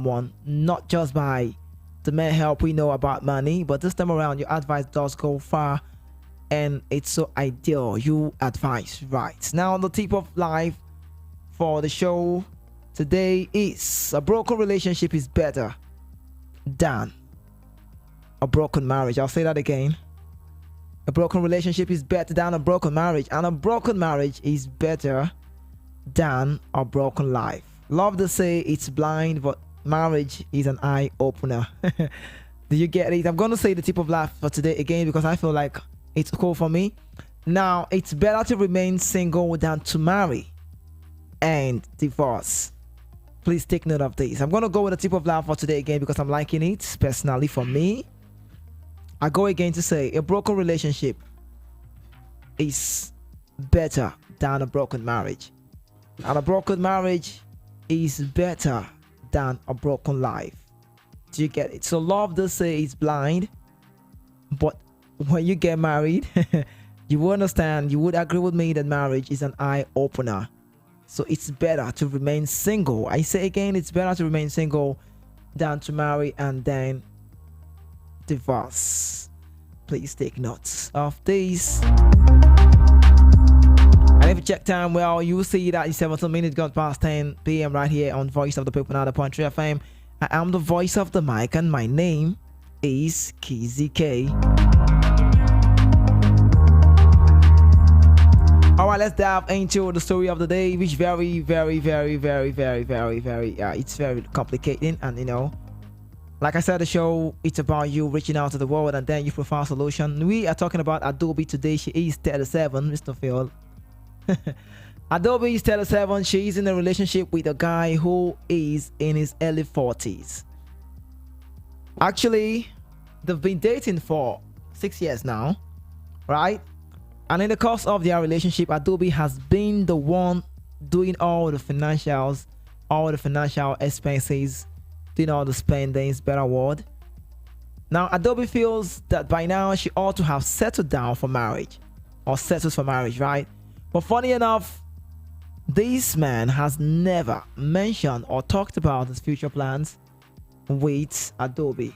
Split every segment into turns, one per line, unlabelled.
one, not just by the mere help we know about money, but this time around your advice does go far and it's so ideal. You advise right. Now the tip of life for the show today is: a broken relationship is better than a broken marriage. I'll say that again. A broken relationship is better than a broken marriage, and a broken marriage is better than a broken life. Love to say it's blind, but marriage is an eye opener. Do you get it? I'm going to say the tip of life for today again because I feel like it's cool for me. Now, it's better to remain single than to marry and divorce. Please take note of this. I'm going to go with the tip of life for today again because I'm liking it personally for me. I go again to say a broken relationship is better than a broken marriage. And a broken marriage is better than a broken life. Do you get it? So love does say it's blind, but when you get married, you will understand, you would agree with me that marriage is an eye opener. So it's better to remain single. I say again, it's better to remain single than to marry and then divorce. Please take notes of this. And if you check time, well, you will see that it's 17 minutes gone past 10 p.m. right here on Voice of the People, now the Pointry FM. I am the voice of the mic and my name is Kizzy K. Alright, let's dive into the story of the day, which very it's very complicated. And you know, like I said, the show, it's about you reaching out to the world and then you provide a solution. We are talking about Adobe today. She is 37, Mr. Phil. Adobe is 37. She is in a relationship with a guy who is in his early 40s. Actually, they've been dating for 6 years now, right? And in the course of their relationship, Adobe has been the one doing all the financials, all the financial expenses, doing all the spendings, better word. Now, Adobe feels that by now she ought to have settled down for marriage, or settled for marriage, right? But funny enough, this man has never mentioned or talked about his future plans with Adobe.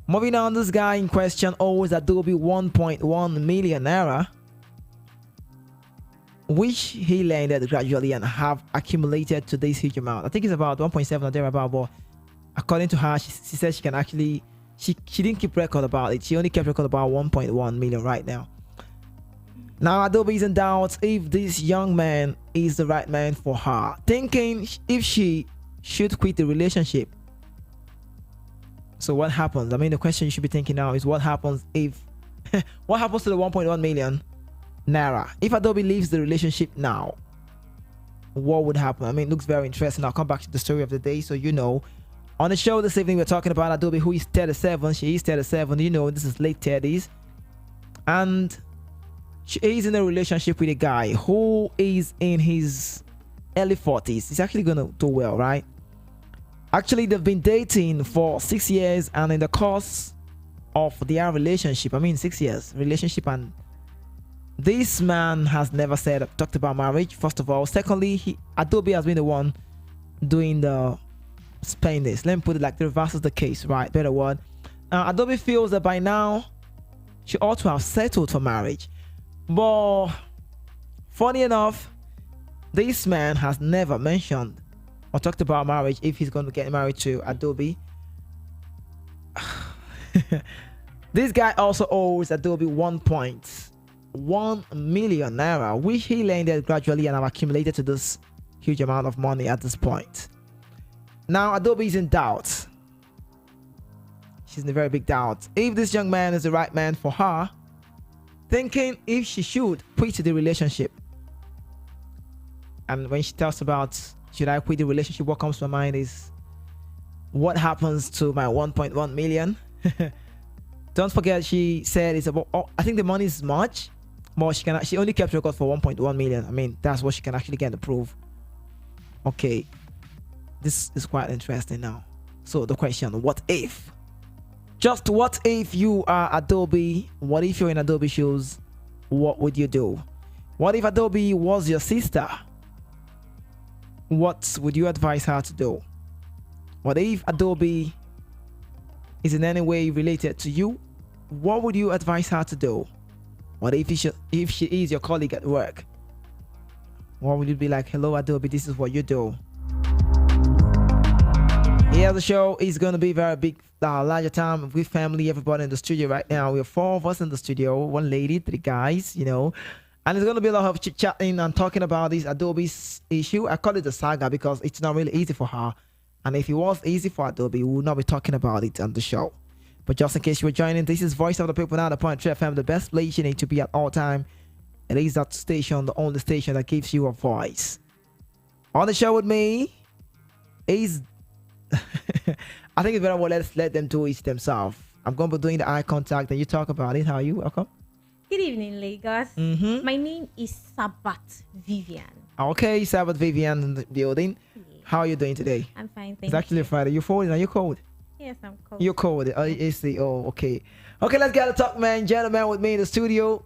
Moving on, this guy in question owes Adobe 1.1 million naira, which he lended gradually and have accumulated to this huge amount. I think it's about 1.7 or thereabout, but according to her, she said she can actually, she didn't keep record about it. She only kept record about 1.1 million right now. Now, Adobe is in doubt if this young man is the right man for her, thinking if she should quit the relationship. So what happens? I mean, the question you should be thinking now is what happens if, what happens to the 1.1 million naira? If Adobe leaves the relationship now, what would happen? I mean, it looks very interesting. I'll come back to the story of the day so you know. On the show this evening, we're talking about Adobe, who is 37. She is 37. You know, this is late 30s. And she is in a relationship with a guy who is in his early 40s. He's actually going to do well, right? Actually, they've been dating for 6 years, and in the course of their relationship, I mean 6 years relationship, and this man has never talked about marriage, first of all. Secondly, Adobe has been the one doing the spending. Let me put it like the reverse is the case, right? Better word. Adobe feels that by now she ought to have settled for marriage. But funny enough, this man has never mentioned or talked about marriage, if he's going to get married to Adobe. This guy also owes Adobe 1.1 million naira, which he lended gradually and have accumulated to this huge amount of money at this point. Now, Adobe is in doubt. She's in a very big doubt if this young man is the right man for her, thinking if she should quit the relationship. And when she talks about should I quit the relationship, what comes to my mind is what happens to my 1.1 million. Don't forget, she said it's about, I think the money is much, but she only kept record for 1.1 million. I mean, that's what she can actually get to prove. Okay, this is quite interesting now. So the question, what if? Just what if you are Adobe? What if you're in Adobe shoes? What would you do? What if Adobe was your sister? What would you advise her to do? What if Adobe is in any way related to you? What would you advise her to do? What if she is your colleague at work? What would you be like? Hello, Adobe, this is what you do. Yeah, the show is going to be very big, larger time with family, everybody in the studio right now. We have 4 of us in the studio, 1 lady, 3 guys, you know. And there's going to be a lot of chit-chatting and talking about this Adobe's issue. I call it the saga because it's not really easy for her. And if it was easy for Adobe, we would not be talking about it on the show. But just in case you were joining, this is Voice of the People now, the Point FM, the best place you need to be at all time. It is that station, the only station that gives you a voice. On the show with me is... I think it's better let's let them do it themselves. I'm going to be doing the eye contact and you talk about it. How are you? Welcome.
Good evening, Lagos. My name is Sabat Vivian.
Okay, Sabat Vivian in the building.
Yeah.
How are you doing today?
I'm fine, thank
It's actually
you.
Friday. You're folding. Are you cold?
Yes, I'm cold.
You're cold. Oh, okay. Okay, let's get a talk, man. Gentleman with me in the studio.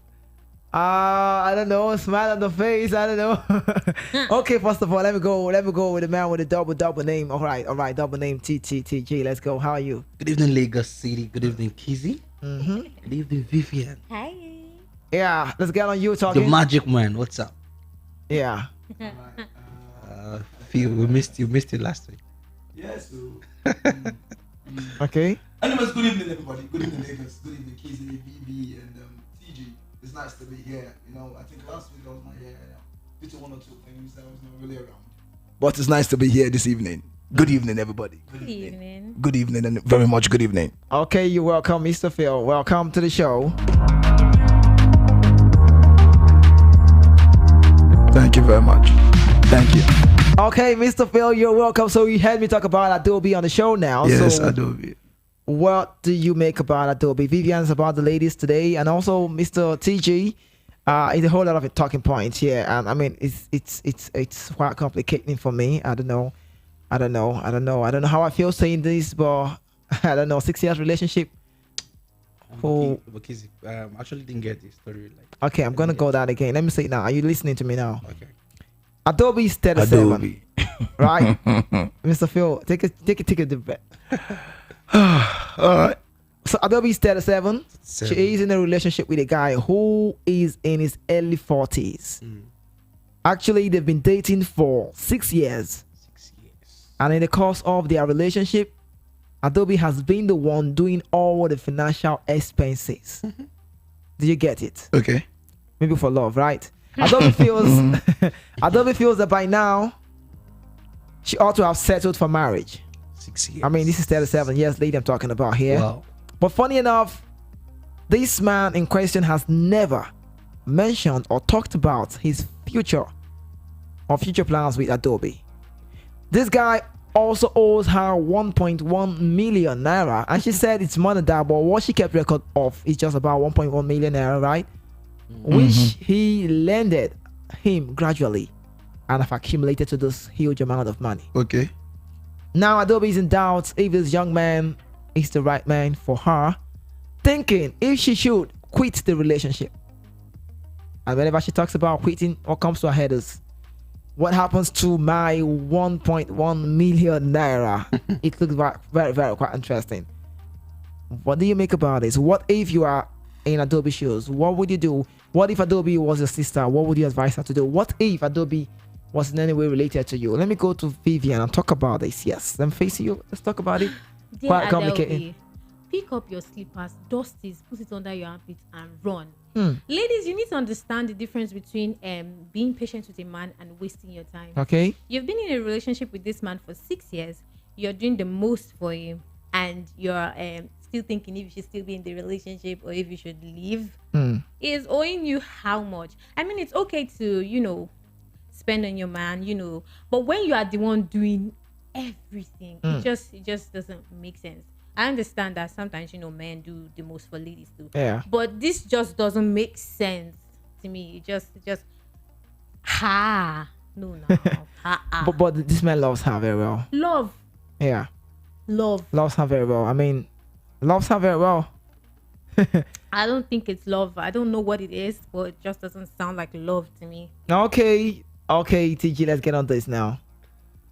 I don't know. Smile on the face. I don't know. Okay, first of all, let me go with the man with the double name. All right. Double name TTTG. Let's go. How are you?
Good evening, Lagos City. Good evening, Kizzy. Good evening, Vivian.
Hi.
Yeah, let's get on you
The
talking.
Magic Man. What's up?
Yeah.
Phil, we missed you. Missed you last week.
Yes.
Okay.
Anyways, good evening, everybody. Good evening, Lagos. Good evening, KZ, BB, and TG. It's nice to be here. You know, I think last week I was not here. Due to 1 or 2 things, I was not really around. But it's nice to be here this evening. Good evening, everybody.
Good evening.
Good evening, and very much good evening.
Okay, you're welcome, Mr. Phil. Welcome to the show.
Thank you very much. Thank you.
Okay, Mr. Phil, you're welcome. So you heard me talk about Adobe on the show now.
Yes,
so
Adobe.
what do you make about Adobe? Vivian's about the ladies today, and also Mr. TG. It's a whole lot of talking points here, and I mean it's quite complicating for me. I don't know how I feel saying this, but I don't know. 6 years relationship. Oh.
But Kizzy, actually didn't get the story.
Okay, I'm gonna go that again. Let me say it now. Are you listening to me now?
Okay.
Adobe is 37,
Adobe.
right? Mr. Phil, take a deep breath.
All right.
So Adobe is 37.
Seven.
She is in a relationship with a guy who is in his early 40s. Actually, they've been dating for 6 years.
6 years.
And in the course of their relationship, Adobe has been the one doing all the financial expenses. Do you get it?
Okay.
Maybe for love, right? Adobe feels that by now she ought to have settled for marriage.
6 years.
I mean, this is 37 years later I'm talking about here.
Wow.
But funny enough, this man in question has never mentioned or talked about his future or future plans with Adobe. This guy also owes her 1.1 million naira, and she said it's more than that, but what she kept record of is just about 1.1 million naira, right? Which he lended him gradually and have accumulated to this huge amount of money.
Okay.
Now Adobe is in doubt if this young man is the right man for her, thinking if she should quit the relationship. And whenever she talks about quitting, what comes to her head is, what happens to my 1.1 million naira? It looks very, very quite interesting. What do you make about this? What if you are in Adobe shoes? What would you do? What if Adobe was your sister? What would you advise her to do? What if Adobe was in any way related to you? Let me go to Vivian and talk about this. Yes, let me face you. Let's talk about it.
Dear
Quite
Adobe,
complicated.
pick up your slippers, dust it, put it under your armpit, and run. Ladies, you need to understand the difference between being patient with a man and wasting your time.
Okay.
You've been in a relationship with this man for 6 years. You're doing the most for him, and you're still thinking if you should still be in the relationship or if you should leave. He is owing you how much? I mean, it's okay to, spend on your man, but when you are the one doing everything, it just doesn't make sense. I understand that sometimes men do the most for ladies too.
Yeah.
But this just doesn't make sense to me. It just no.
But this man loves her very well.
Love.
Yeah.
Loves
her very well. I mean, loves her very well.
I don't think it's love. I don't know what it is, but it just doesn't sound like love to me.
Okay, TG, let's get on this now.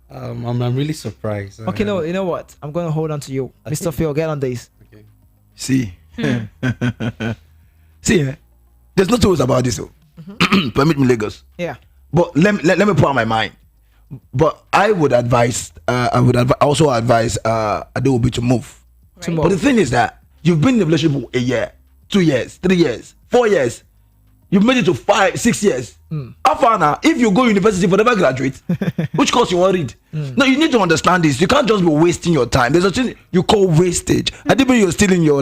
I'm really surprised.
Okay, no, you know what? I'm going to hold on to you.
Okay.
Mr. Phil, get on this.
Okay.
See, see, there's no tools about this. Permit me, Lagos.
Yeah.
But let me put on my mind. But I would advise, also advise Adobe to move.
Right.
But the thing is that you've been in a relationship for a year, 2 years, 3 years, 4 years. You've made it to 5, 6 years. How far now? If you go university for never graduate, which course you want to read? No, you need to understand this. You can't just be wasting your time. There's a thing you call wastage. I think when you're still in your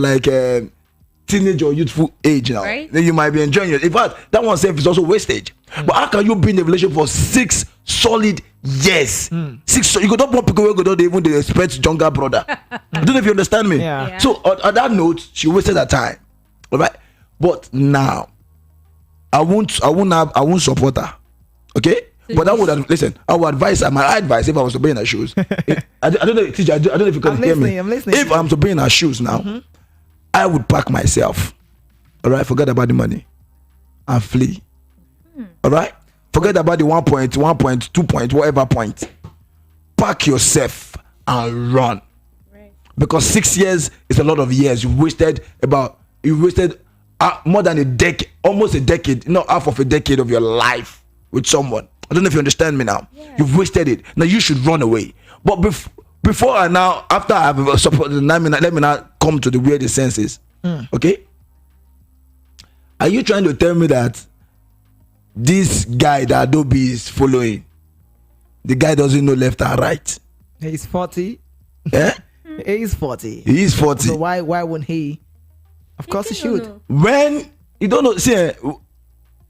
teenage or youthful age now,
Right.
then you might be enjoying it. In fact, that one self is also wastage. But how can you be in a relationship for 6 solid years? 6. You could not want people who don't even they expect younger brother. I don't know if you understand me.
Yeah.
Yeah.
So on that note, she wasted her time. All right. But now, I won't support her. Okay.
So
But I
you-
would listen. I would advise her. My advice, if I was to be in her shoes, I don't know, teacher. I don't know if you can
I'm
hear me.
listening, I'm listening.
If I'm to be in her shoes now, I would pack myself. All right. Forget about the money, and flee. All right. Forget about the 1 point, 1 point, 2 point, whatever point. Pack yourself and run.
Right.
Because 6 years is a lot of years. You wasted more than a decade, almost a decade, not half of a decade of your life with someone. I don't know if you understand me now.
Yeah.
You've wasted it. Now you should run away. But before and now, after I've supported, let me now come to the weird senses. Okay? Are you trying to tell me that this guy that Adobe is following, the guy doesn't know left and right?
He's 40.
Eh?
He's 40.
He is 40.
So why wouldn't he? Of course he
still
should.
don't know.
When you don't know, see,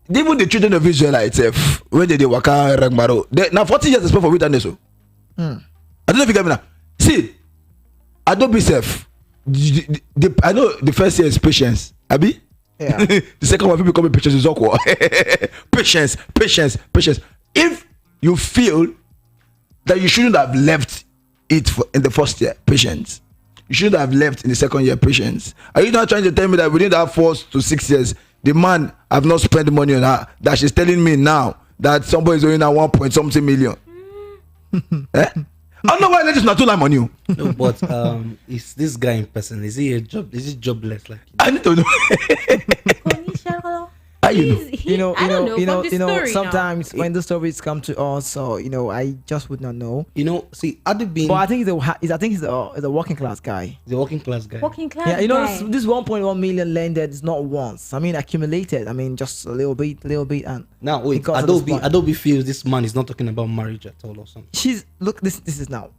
even the children of Israel itself, when they waka ragbaro, now 40 years is for wilderness. I don't know if you get me now. See, Adobe self, I know the first year is patience, Abi.
Yeah.
The second one, people call me patience is awkward. patience. If you feel that you shouldn't have left it in the first year, patience. You shouldn't have left in the second year, patience. Are you not trying to tell me that within that 4 to 6 years, the man have not spent money on her, that she's telling me now that somebody is owing her 1 point something million? Eh? I don't know why this not too long on you.
No, but is this guy in person? Is he jobless? Like
I need to know.
Konisha,
How you know?
I don't know, from the story now.
sometimes when the stories come to us, so I just would not know.
See, Adobe
But I think he's a working class guy.
the working class guy.
Working class.
Yeah,
guy.
this 1.1 million landed is not once. I mean, accumulated. I mean, just a little bit, and
Now wait,
because of this point.
Adobe feels this man is not talking about marriage at all or something.
this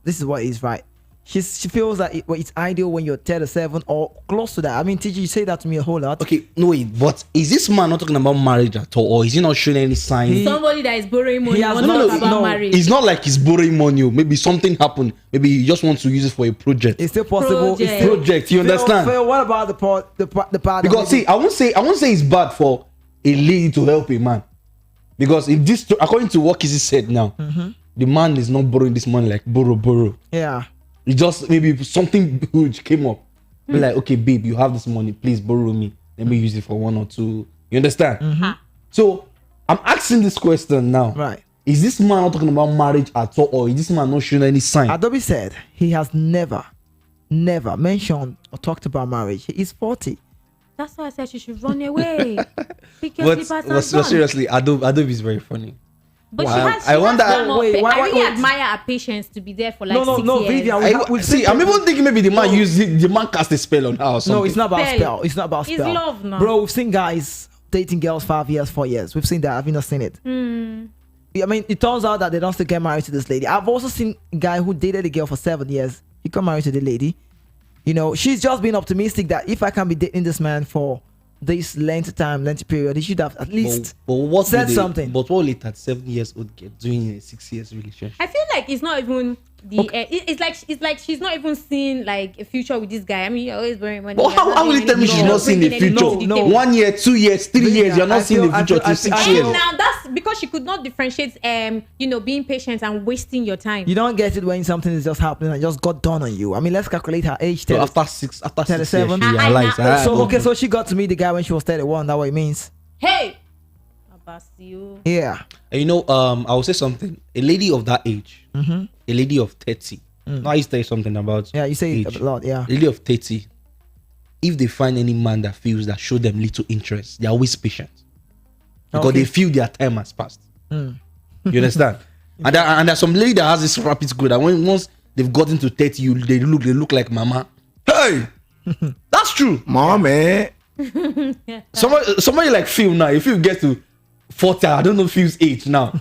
is what is right. She feels that it's ideal when you're 37 or close to that. I mean, TG, you say that to me a whole lot.
Okay, no wait, but is this man not talking about marriage at all, or is he not showing any signs?
Somebody that is borrowing money
He has
wants
not-
to talk about
no,
marriage.
It's not like he's borrowing money. Maybe something happened. Maybe he just wants to use it for a project.
It's still possible.
Project.
Project, you understand?
Phil, what about the part?
Because see, I won't say it's bad for a lady to help a man, because if this, according to what Kizzy said now, the man is not borrowing this money like borrow.
Yeah.
It just maybe something huge came up. Be like, okay, babe, you have this money, please borrow me. Let me use it for 1 or 2. You understand? So I'm asking this question now.
Right.
Is this man not talking about marriage at all, or is this man not showing any sign?
Adobe said he has never mentioned or talked about marriage. He is 40.
That's why I said she should run away. Pick your
But
slippers and run.
seriously, Adobe is very funny.
But
Wow.
she
I wonder-
has more
wait,
I really
wait.
admire her patience to be there for like
No,
6 years.
Vivian, we've seen
I'm even thinking maybe the man cast a spell on her or something.
No, it's not about
Spell.
spell. It's not about
It's
spell.
love now.
Bro, we've seen guys dating girls 5 years, 4 years. We've seen that. Have you not seen it? I mean, it turns out that they don't still get married to this lady. I've also seen a guy who dated a girl for 7 years. He got married to the lady. She's just being optimistic that if I can be dating this man for this length period, he should have at least
But what
said
will they-
something.
But what will a 37 years old get doing in a 6 years relationship?
I feel like it's not even the. It's like she's not even seeing like a future with this guy. I mean, you're always borrowing money.
But how will you tell me she's not seeing a future?
No.
1 year, 2 years, 3 years, you're not
I
seeing
feel-
a future
I
to
feel-
6
I
years.
feel-
Now that's because she could not differentiate, being patient and wasting your time.
You don't get it when something is just happening and just got done on you. I mean, let's calculate her age.
So
30.
after 6 years,
37.
she realized.
So,
So she got to meet the guy when she was 31. That's what it means.
Hey, Basio.
Yeah.
And you know, I will say something. A lady of that age, a lady of 30. Now I used to tell you something about
Yeah, you say
age.
a lot. Yeah.
A lady of 30, if they find any man that feels that show them little interest, they're always patient. Because
Okay.
they feel their time has passed. You understand? And there's some lady that has this rapid growth that once they've gotten to 30, they look like mama. Hey! That's true.
Mommy.
Somebody like Phil now, if Phil gets to 40, I don't know Phil's age now.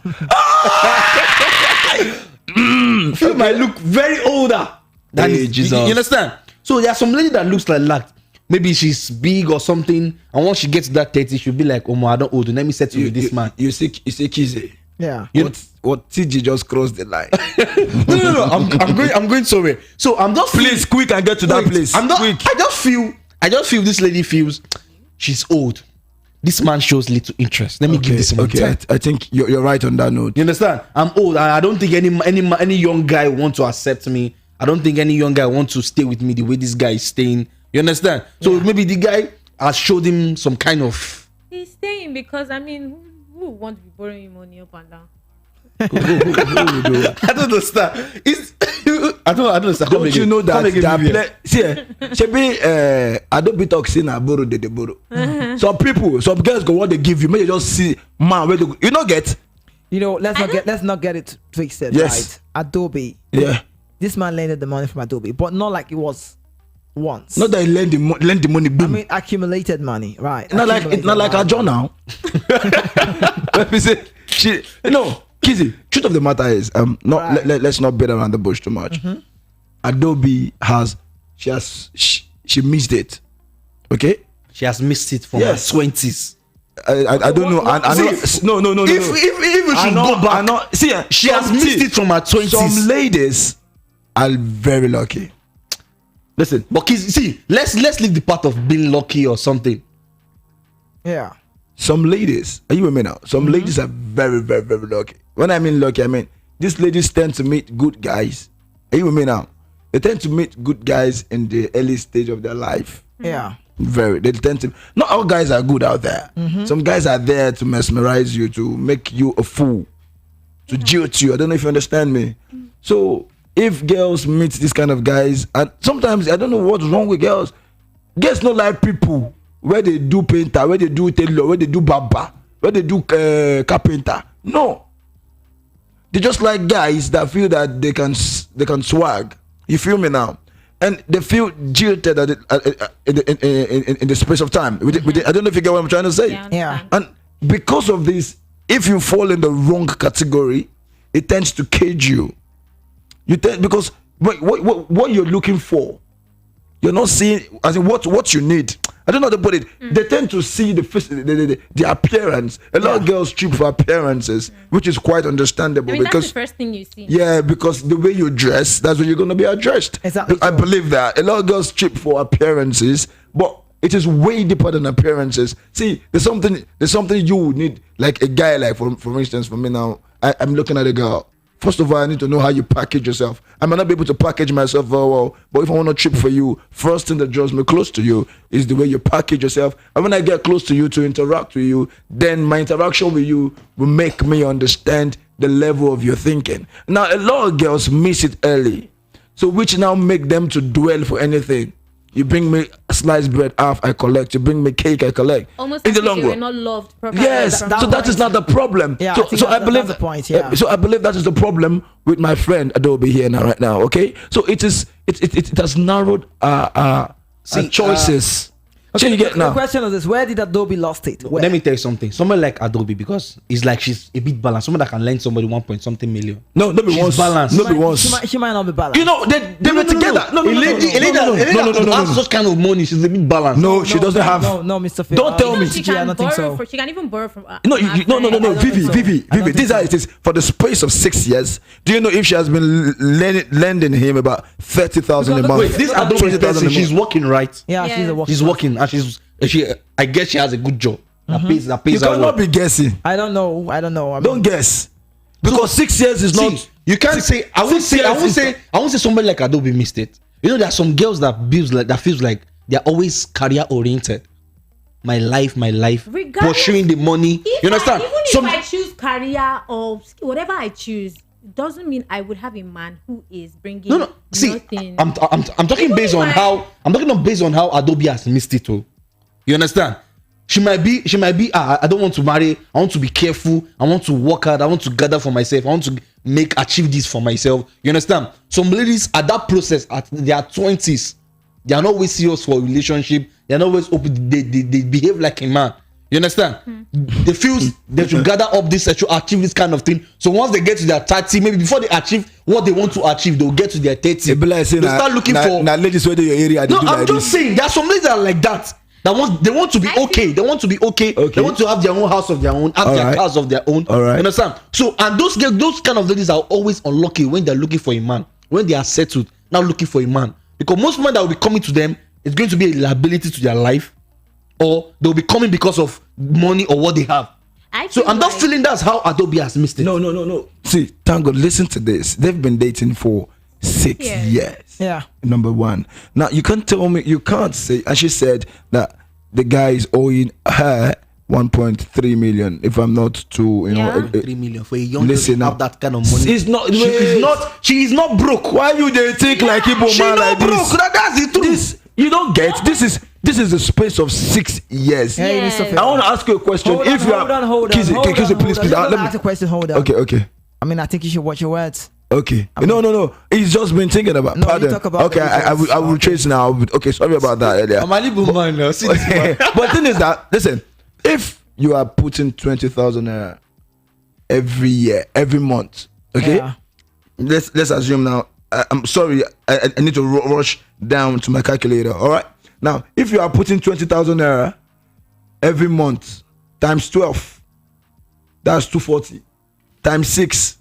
Phil might look very older than
Hey, Jesus.
you understand? So there are some lady that looks like that. Maybe she's big or something, and once she gets to that 30, she'll be like, "Oh, I don't old. Let me settle with this man."
You say Kizzy.
Yeah.
What TG just crossed the line.
No. I'm going somewhere. So I'm just
Please, quick and get to that place. Quick.
I just feel this lady feels she's old. This man shows little interest. Let me give this man time.
I think you're right on that note.
You understand? I'm old. I don't think any young guy want to accept me. I don't think any young guy want to stay with me the way this guy is staying. You understand? So maybe the guy has showed him some kind of.
He's staying because I mean, who would want to be borrowing money up and down?
I don't understand. I don't understand.
Don't you know that Adobe talks in borrow they borrow. Some people, some girls go what they give you, maybe just see man where they go. You not get.
You know, let's not get it twisted.
Yes.
Right? Adobe.
Yeah.
This man lended the money from Adobe, but not like it was once.
Not that he lend the money. Boom.
I mean, accumulated money, right?
Not like a John now. Let me say, Kizzy. Truth of the matter is, let's not beat around the bush too much. Adobe she missed it. Okay,
She has missed it from her 20s.
I don't know. No.
If she go back, she has missed it from her 20s.
Some ladies are very lucky.
Listen, but let's leave the part of being lucky or something.
Yeah.
Some ladies, are you with me now? Some ladies are very, very, very lucky. When I mean lucky, I mean these ladies tend to meet good guys. Are you with me now? They tend to meet good guys in the early stage of their life.
Yeah.
They tend to. Not all guys are good out there. Some guys are there to mesmerize you, to make you a fool, to jilt you. I don't know if you understand me. So if girls meet these kind of guys, and sometimes I don't know what's wrong with girls. Girls don't like people where they do painter, where they do tailor, where they do barber, where they do carpenter. No, they just like guys that feel that they can swag. You feel me now? And they feel jilted in the space of time. I don't know if you get what I'm trying to say.
Yeah.
And because of this, if you fall in the wrong category, it tends to cage you. Because what you're looking for, you're not seeing as in what you need. I don't know how to put it. They tend to see the appearance. A lot of girls trip for appearances, which is quite understandable.
I mean,
because
that's the first thing you see.
yeah, because the way you dress, that's what you're gonna be addressed.
Exactly.
I believe that. A lot of girls trip for appearances, but it is way deeper than appearances. See, there's something you would need, like a guy, like for instance, for me now, I'm looking at a girl. First of all, I need to know how you package yourself. I might not be able to package myself very well, but if I want to trip for you, first thing that draws me close to you is the way you package yourself. And when I get close to you to interact with you, then my interaction with you will make me understand the level of your thinking. Now, a lot of girls miss it early, so which now make them to dwell for anything. You bring me sliced bread, half I collect. You bring me cake, I collect.
Almost
in the
like
long
they were
run.
not loved properly.
Yes, so that is not the problem.
Yeah,
so I believe
that's the point. Yeah.
So I believe that is the problem with my friend Adobe here right now. Okay, so it has narrowed our choices. So you get
The
now.
question is this: where did Adobe lost it? Where?
Let me tell you something. Someone like Adobe, because it's like she's a bit balanced. Someone that can lend somebody 1 point something million.
No, not be
She's
once.
balanced.
Not be once.
She might not be balanced.
You know they were together. No.
A lady that has such kind of money, she's a bit balanced.
No, she doesn't have.
No, Mr. Phil.
Don't tell me.
She
I
can
don't think
borrow
so.
she can even borrow from.
No,
I don't
Vivi.
think so.
This is how it is. For the space of 6 years, do you know if she has been lending him about 30,000 a month?
Wait, this Adobe
20,000 a
person,
month.
she's working, right?
Yeah, she's a worker.
She's working, and I guess she has a good job. That pays
You
her
cannot
well.
be guessing.
I don't know. I mean,
Don't guess. Because 6 years is not.
See, you can't say. I won't say somebody like Adobe missed it. You know, there are some girls that feels like they're always career oriented. my life,
Regardless,
pursuing the money. You understand?
Even if I choose career or whatever I choose, it doesn't mean I would have a man who is bringing
See,
nothing.
I'm talking
Even
based
if
on how based on how Adobe has missed it. Oh, you understand? She might be. I don't want to marry. I want to be careful. I want to work hard. I want to gather for myself. I want to achieve this for myself. You understand? Some ladies at that process, at their 20s, they are not always serious for a relationship. They are not always open. They behave like a man. You understand? They feel they should gather up this, they should achieve this kind of thing. So once they get to their 30, maybe before they achieve what they want to achieve, they'll get to their 30. They start looking for.
Now, ladies, whether your area.
No, I'm just saying there are some ladies that are like that. They want to be okay. They want to be okay. They want to have their own house of their own, have their cars of their own.
All right.
You understand? So, and those kind of ladies are always unlucky when they're looking for a man. When they are settled, now looking for a man. Because most men that will be coming to them is going to be a liability to their life, or they'll be coming because of money or what they have. So I'm just feeling that's how Adobe has missed it.
No. See, thank God, listen to this. They've been dating for 6 years.
Yeah.
Number one. Now you can't tell me, you can't say, and she said that the guy is owing her 1.3 million. If I'm not too,
3 million for a young girl to have that kind of money.
She is not broke. Why you they think like Igbo man like
broke.
this?
That's the truth.
You don't get this is a space of 6 years.
Yeah.
I want to ask you a question.
Hold on.
Kizzy, please.
Let me
Let
ask a question. Hold on.
Okay.
I mean, I think you should watch your words.
Okay. No. He's just been thinking about.
No,
pardon.
you talk about
okay, I will trace now. Okay, sorry about that earlier.
I'm an Igbo man now. See this man.
But the thing is that, listen, if you are putting 20,000 every year, every month, okay?
Yeah.
Let's assume now. I'm sorry, I need to rush down to my calculator. All right. Now, if you are putting 20,000 every month times 12, that's 240 times 6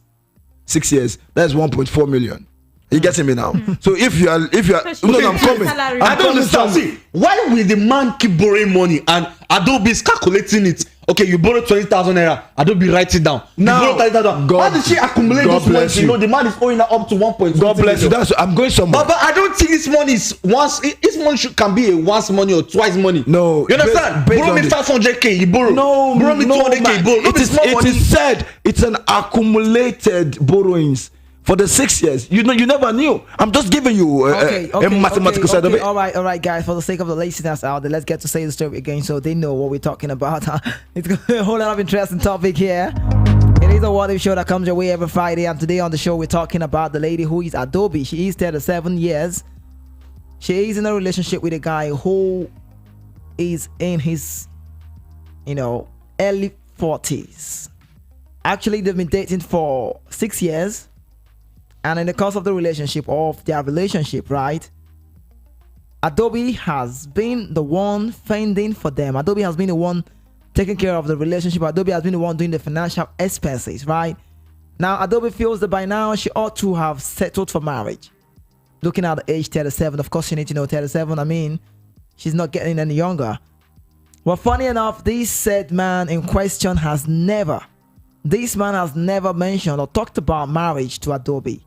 years, that's 1.4 million. You getting me now? So if you are no, I'm coming.
I don't understand. See, why will the man keep borrowing money and Adobe is calculating it? Okay, you borrow 20,000 naira. Adobe write it down.
Now,
how did she accumulate
God
those money?
you.
You know, the man is owing her up to 1.2
God bless you. I'm going somewhere.
But I don't think this money is once. This money can be a once money or twice money.
No,
you understand? Borrow me 500k, you borrow.
No,
borrow me 200k, you borrow.
It is said it's an accumulated borrowings for the 6 years. You never knew. I'm just giving you a mathematical side of it.
All right, guys. For the sake of the listeners out there, let's get to say the story again so they know what we're talking about. It's a whole lot of interesting topic here. It is a What If show that comes your way every Friday, and today on the show we're talking about the lady who is Adobe. She is 37 years. She is in a relationship with a guy who is in his, early 40s. Actually, they've been dating for 6 years. And in the course of their relationship, right, Adobe has been the one fending for them. Adobe has been the one taking care of the relationship. Adobe has been the one doing the financial expenses, right? Now, Adobe feels that by now she ought to have settled for marriage. Looking at the age 37, of course you need to know 37, I mean, she's not getting any younger. Well, funny enough, this said man in question has never mentioned or talked about marriage to Adobe.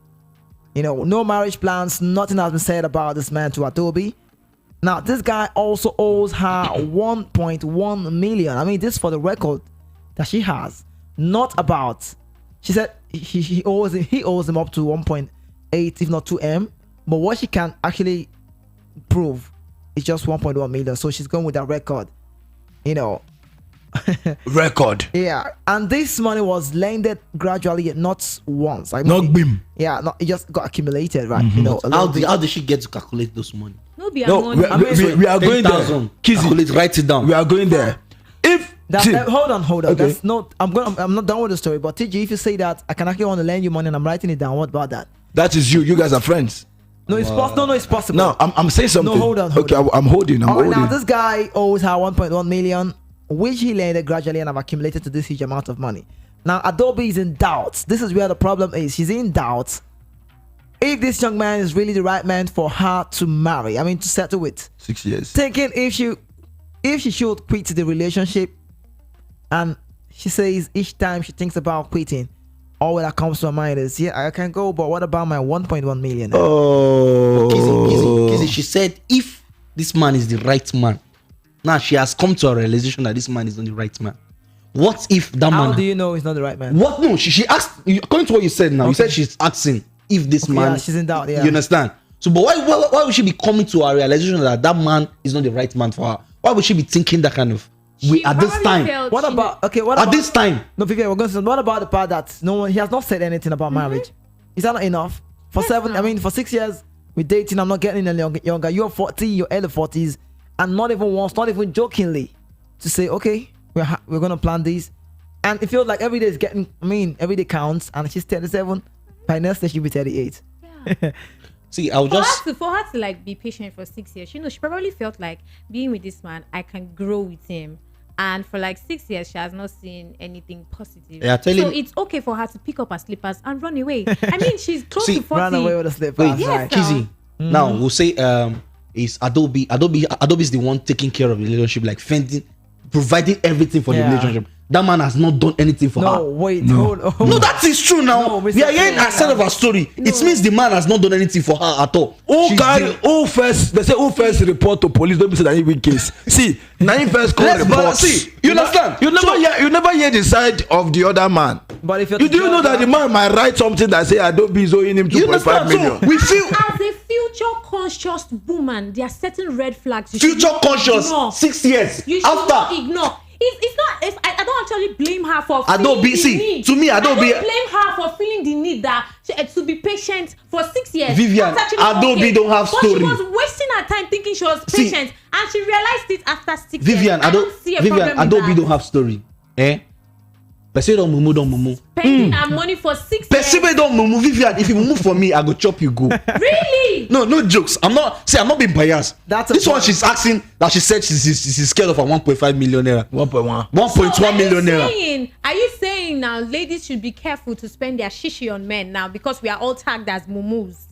No marriage plans, nothing has been said about this man to Adobe. Now, this guy also owes her 1.1 million. I mean, this for the record that she has. Not about, she said he owes him up to 1.8, if not 2M. But what she can actually prove is just 1.1 million. So she's going with that record.
Record.
Yeah, and this money was lended gradually, not once.
Not bim.
Yeah, it just got accumulated, right?
How did she get to calculate those money?
No, we
are going there.
Calculate, write it down.
We are going there.
Hold on.
Okay.
That's not. I'm not done with the story. But TG, if you say that I can actually want to lend you money and I'm writing it down, what about that?
That is you. You guys are friends.
No, it's possible. No, it's possible.
No, I'm saying something.
No, hold on.
I'm holding.
Now this guy owes her 1.1 million. Which he lended gradually and have accumulated to this huge amount of money. Now, Adobe is in doubt. This is where the problem is. She's in doubt if this young man is really the right man for her to marry. I mean, to settle with.
6 years.
Thinking if she should quit the relationship, and she says each time she thinks about quitting, all that comes to her mind is, yeah, I can go, but what about my 1.1 million?
Oh,
Kizzy, she said if this man is the right man, Now she has come to a realization that this man is not the right man. What if that man?
How do you know he's not the right man?
What? No, she asked. According to what you said now, you said she's asking if this man.
Yeah, she's in doubt. Yeah.
You understand? So, but why would she be coming to a realization that that man is not the right man for her? Why would she be thinking that kind of way at this time?
What about
at this time?
No, Vivian, we're going to say, what about the part that no one, he has not said anything about marriage? Is that not enough? For 6 years we're dating, I'm not getting any younger. You're 40, you're early 40s, and not even once, not even jokingly, to say, okay, we're gonna plan this. And it feels like every day is getting, every day counts, and she's 37. By next day she'll be 38.
Yeah.
See, I'll just
for her to like be patient for 6 years. She probably felt like being with this man, I can grow with him. And for like 6 years, she has not seen anything positive.
Yeah, so
it's okay for her to pick up her slippers and run away. I mean, she's close to 40.
Run away with the slippers.
Wait,
yes,
Kizzy. Now we'll say is Adobe is the one taking care of the relationship, like providing everything for the relationship. That man has not done anything for her.
Hold on.
No, that is true now.
No,
we are hearing a side of her story. No. It means the man has not done anything for her at all.
Who first report to police? Don't be saying that even case. See, now first call report.
See, you understand?
You never hear the side of the other man.
But if
you do know that the man might write something that say Adobe is owing him 2.5 million.
So we feel
as a future conscious woman, there are certain red flags.
Future conscious, ignore. 6 years
you should
after.
Not ignore. It's not. I don't actually blame her for
Adobe.
See, need.
To me, Adobe.
I don't blame her for feeling the need that to be patient for 6 years.
Vivian, Adobe don't have story.
But she was wasting her time thinking she was patient, and she realized it after 6
Vivian,
years. I don't see a problem
Adobe
with
don't have story. Person don't mumu.
Spending her money for 6 years.
Person don't mumu. Vivian, if you move for me, I go chop you go.
Really?
No jokes. I'm not being biased. This one she's asking that she said she's scared of a 1.5 million naira. 1.1 million naira.
Are you saying now ladies should be careful to spend their shishi on men now because we are all tagged as mumus?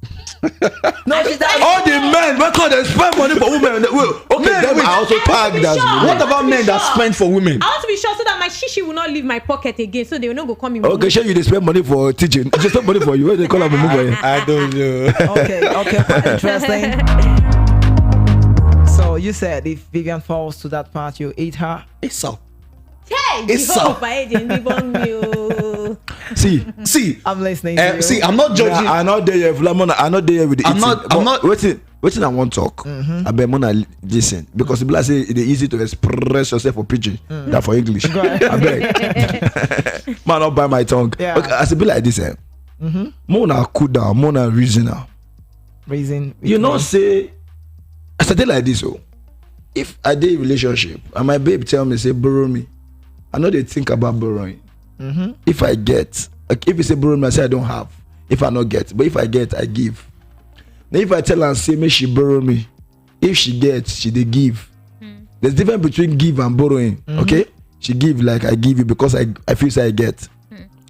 No,
all the men because they spend money for women. Okay, them are also tagged as mumus.
What about men that spend for women?
I want to be sure so that my shishi will not leave my pocket again, so they will not go come in.
Okay, sure, you spend money for teaching. Just spend money for you. What they call a mumu?
I don't know.
Okay, interesting. So you said if Vivian falls to that part, you eat her.
It's so.
Hey,
it's so. See,
I'm listening to you.
See, I'm not judging.
Yeah, I'm not there yet. I'm not there yet with the
I'm not
waiting. I want talk. I bet Mona listen because people say it's easy to express yourself for pidgin than for English. I beg. Man, not by my tongue.
Yeah.
Okay, I say be like this. Mona cool down. Mona reason. You know, say I said like this. Oh, if I did relationship and my babe tell me say borrow me, I know they think about borrowing. If I get, like, if you say borrow me, I say I don't have. If I not get, but if I get, I give. Now if I tell her and say me she borrow me, if she gets, she they give. There's difference between give and borrowing. Okay, she give like I give you because I feel say I get.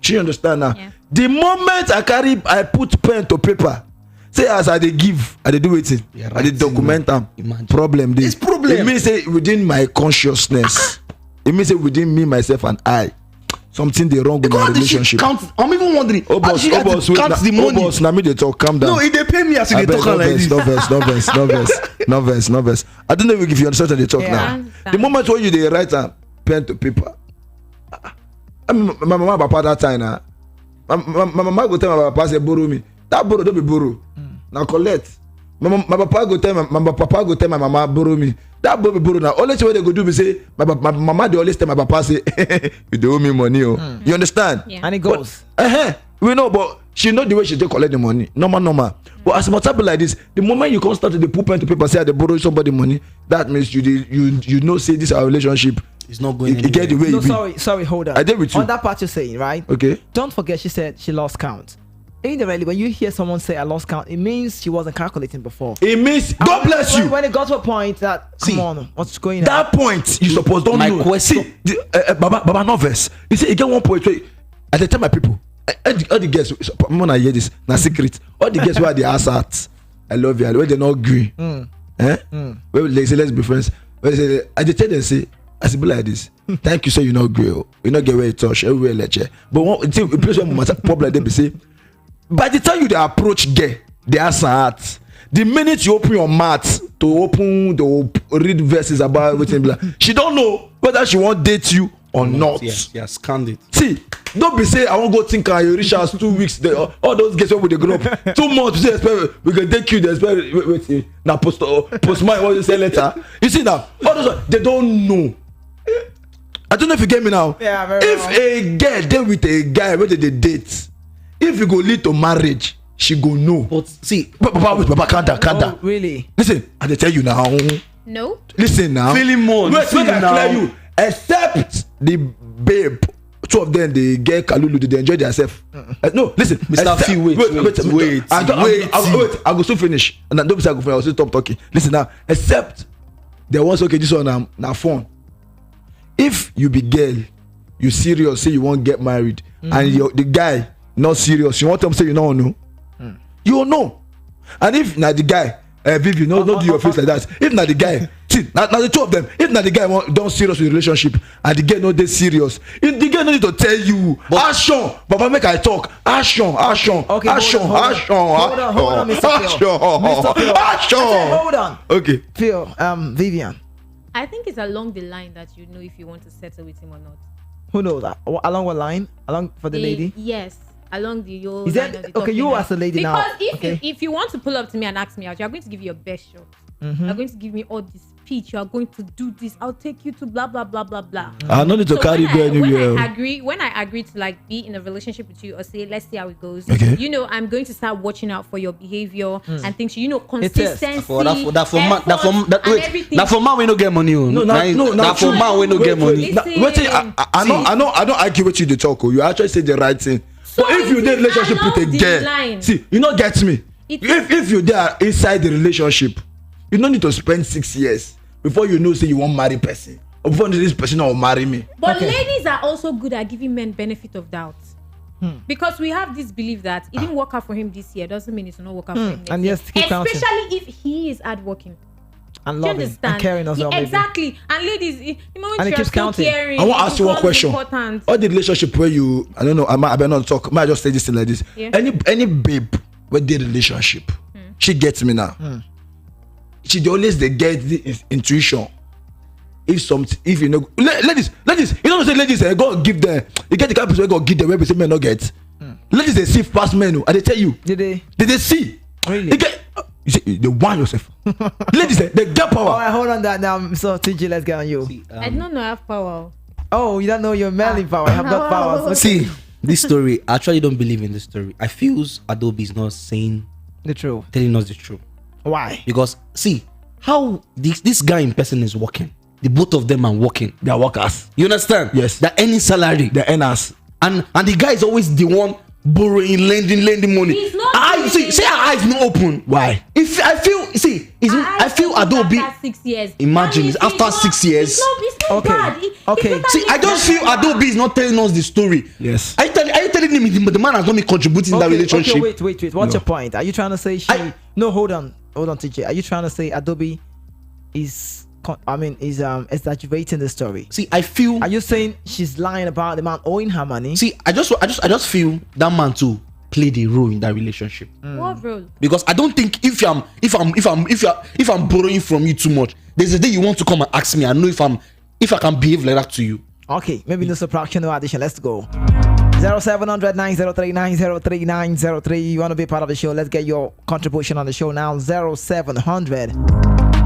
She understand now. Yeah. The moment I put pen to paper, say as I they give, I they do it. I they document them. Problem this. It means say within my consciousness. It means say within me, myself, and I. Something they wrong with my relationship.
I'm even wondering.
Oh boss,
the money.
Boss, now me they talk. Calm down.
No, if they pay me as they talk like this.
No verse. I don't know if you understand they talk now. The moment when you they write a pen to paper, my mama papa that time now. My mama go tell my papa say borrow me. That borrow don't be borrow. Now collect. My papa go tell my mama borrow me. That boy be borrow now. Only thing they go do be say my mama they always tell my papa say you dey owe me money. Oh. You understand?
Yeah. And it goes.
We know, but she know the way she take collect the money. Normal. But as much happen like this, the moment you come start to put pen to paper say they borrow somebody money, that means you know say this our relationship.
It's not going.
You get the way.
No, sorry, hold on.
I did with you.
On that part you're saying, right?
Okay.
Don't forget, she said she lost count. Indirectly, when you hear someone say I lost count, it means she wasn't calculating before.
It means God bless you.
When it got to a point that come on, what's going on?
That point you supposed don't know.
Question.
See, Baba novice. You see, you get one point where I tell my people, all the guests, when I hear this, na secret. All the guests where they ask at, I love you, where they not agree. Where they say let's be friends. Where they say, I tell them say, I say be like this. Thank you, so you not agree. You not get where you touch everywhere lecture. But one place where problem they be say. By the time you they approach gay, they are sad. The minute you open your mouth, to open, to read verses about everything. She don't know whether she want date you or not.
Yeah, scanned it.
See, don't be say I won't go think you reach us 2 weeks. All those guys with the group 2 months. You say we can take you. Wait. Now postman what you say later. You see now, all those they don't know. I don't know if you get me now.
Yeah, very
if
well.
a girl date with a guy whether they date, if you go lead to marriage, she go know.
But see,
Papa, calm down.
Oh, really?
Listen, I dey tell you now.
No.
Listen now.
feeling more.
Wait,
feeling
I clear you. Except the babe, two of them they get kalulu, they enjoy themselves. No, listen,
Mr. Phil, wait.
I go soon finish, and don't be say I go finish. I will still stop talking. Listen now, except there was okay. This one now phone. If you be girl, you serious, say you won't get married, and the guy not serious, you want them to say you don't know, you will know. And if now the guy, Vivi, don't do your face like that. If now the guy, see, now the two of them, if now the guy don't serious with the relationship, and the girl not they serious, if the girl no need to tell you, action, Papa make I talk, action,
Okay,
action,
hold on, Mr. Phil.
action.
Hold on.
Okay.
Phil, Vivian,
I think it's along the line that you know if you want to settle with him or not.
who knows that? Along what line? Along for the lady?
Yes. Along the whole
Is
line
that
of the
okay? You
talking
as a lady now.
Because if you want to pull up to me and ask me out, you are going to give your best shot. You're going to give me all this speech. You are going to do this. I'll take you to blah blah blah blah blah.
I no need to carry go anywhere.
When I agree to like be in a relationship with you or say let's see how it goes,
Okay.
you know I'm going to start watching out for your behavior and things. You know consistency.
for everything. Now for man we no get money.
Now
for man we no get money.
Listen.
I don't argue with you the talk. You actually say the right thing. But if you dey relationship with a
along the
girl,
line.
see, you not get me. If you there inside the relationship, you don't need to spend 6 years before you know say you want marry person or before this person will marry me.
But ladies are also good at giving men benefit of doubt. Because we have this belief that it didn't work out for him this year doesn't mean it will not work out for him next
And
year.
yes, keep counting.
Especially if he is hardworking.
And
Do you
loving
understand?
and caring as well. maybe.
Exactly. And ladies, the moment
And it
you're
keeps
still
counting.
caring,
I want to
it
ask you one
becomes
question.
important.
All the relationship where you, I don't know, I better not talk. Might just say this thing like this.
Yeah.
Any babe with the relationship, she gets me now. She dey always they get the intuition. If you know, ladies, you don't say ladies, go give them. You get the kind of person go give them where people men not get. Ladies they see past men. I they tell you.
Did they?
Did they see?
Really?
You see, they want yourself. Ladies, they get power.
All right, hold on that now. So TG, let's get on you.
I don't know I have power.
Oh, you don't know your manly power. I have got powers. Okay.
See, this story, I actually don't believe in this story. I feel Adobe is not saying,
The truth.
telling us the truth.
Why?
Because see how this guy in person is working. The both of them are working.
They are workers.
You understand?
Yes.
They're earning salary.
They earners.
And the guy is always the one borrowing, lending money.
He's not
I
doing
see.
it.
Say our eyes not open.
Why?
If I feel, see, I feel Adobe.
After 6 years.
Imagine,
That means
after
it's
6
not-
years.
It's not
Okay.
bad.
Okay.
It's
See, I don't feel Adobe is not telling us the story.
Yes.
Are you telling him the man has not been contributing in that relationship?
Okay, wait. What's your point? Are you trying to say no, hold on, TJ. Are you trying to say Adobe is exaggerating the story?
See, I feel.
Are you saying she's lying about the man owing her money?
See, I just feel that man too played a role in that relationship.
What role?
Because I don't think if I'm borrowing from you too much, there's a day you want to come and ask me. I know if I can behave like that to you.
Okay, maybe no subtraction, no addition. Let's go. 0700 903 903 903. You want to be part of the show? Let's get your contribution on the show now. 0700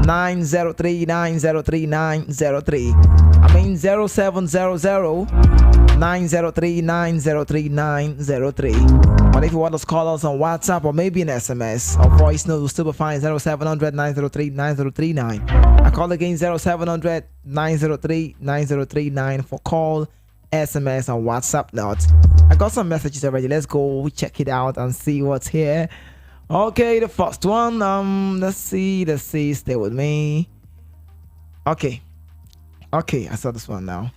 903 903 903. I mean 0700 903 903 903. But if you want to call us on WhatsApp or maybe an SMS or voice note, we'll still be fine. 0700 903 9039. I call again 0700 903 9039 for call, SMS, and WhatsApp notes. I got some messages already. Let's go check it out and see what's here. Okay, the first one. Let's see. Stay with me. Okay, I saw this one now.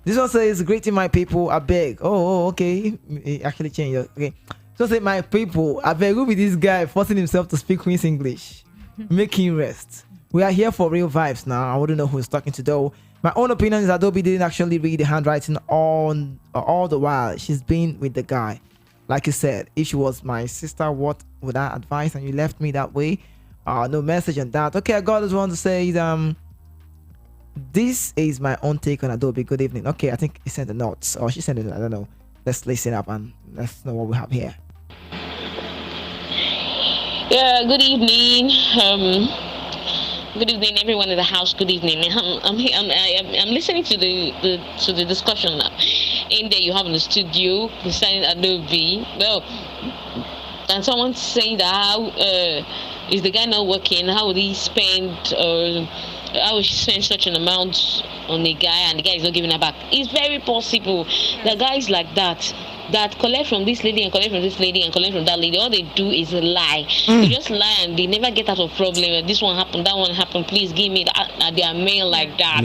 This one says, "Greeting my people, I beg." Oh, okay. It actually changed. Okay. So say, "My people, I beg." Who be this guy forcing himself to speak Queen's English? Make him rest. We are here for real vibes now. I wouldn't know who's talking to though. My own opinion is Adobe didn't actually read the handwriting on all the while she's been with the guy. Like you said, if she was my sister, what would I advise? And you left me that way. No message on that. Okay, I got this one to say this is my own take on Adobe. Good evening. Okay, I think he sent the notes or she sent it. I don't know. Let's listen up and let's know what we have here.
Yeah, good evening. Good evening, everyone in the house. Good evening. I'm listening to the discussion in there you have in the studio concerning Adobe. Well, and someone saying that how is the guy not working? How would he spend? How would she spend such an amount on a guy and the guy is not giving her back? It's very possible. The guys like that collect from this lady and collect from this lady and collect from that lady. All they do is lie. They just lie and they never get out of problem. This one happened, that one happened. Please give me that. They are male like that.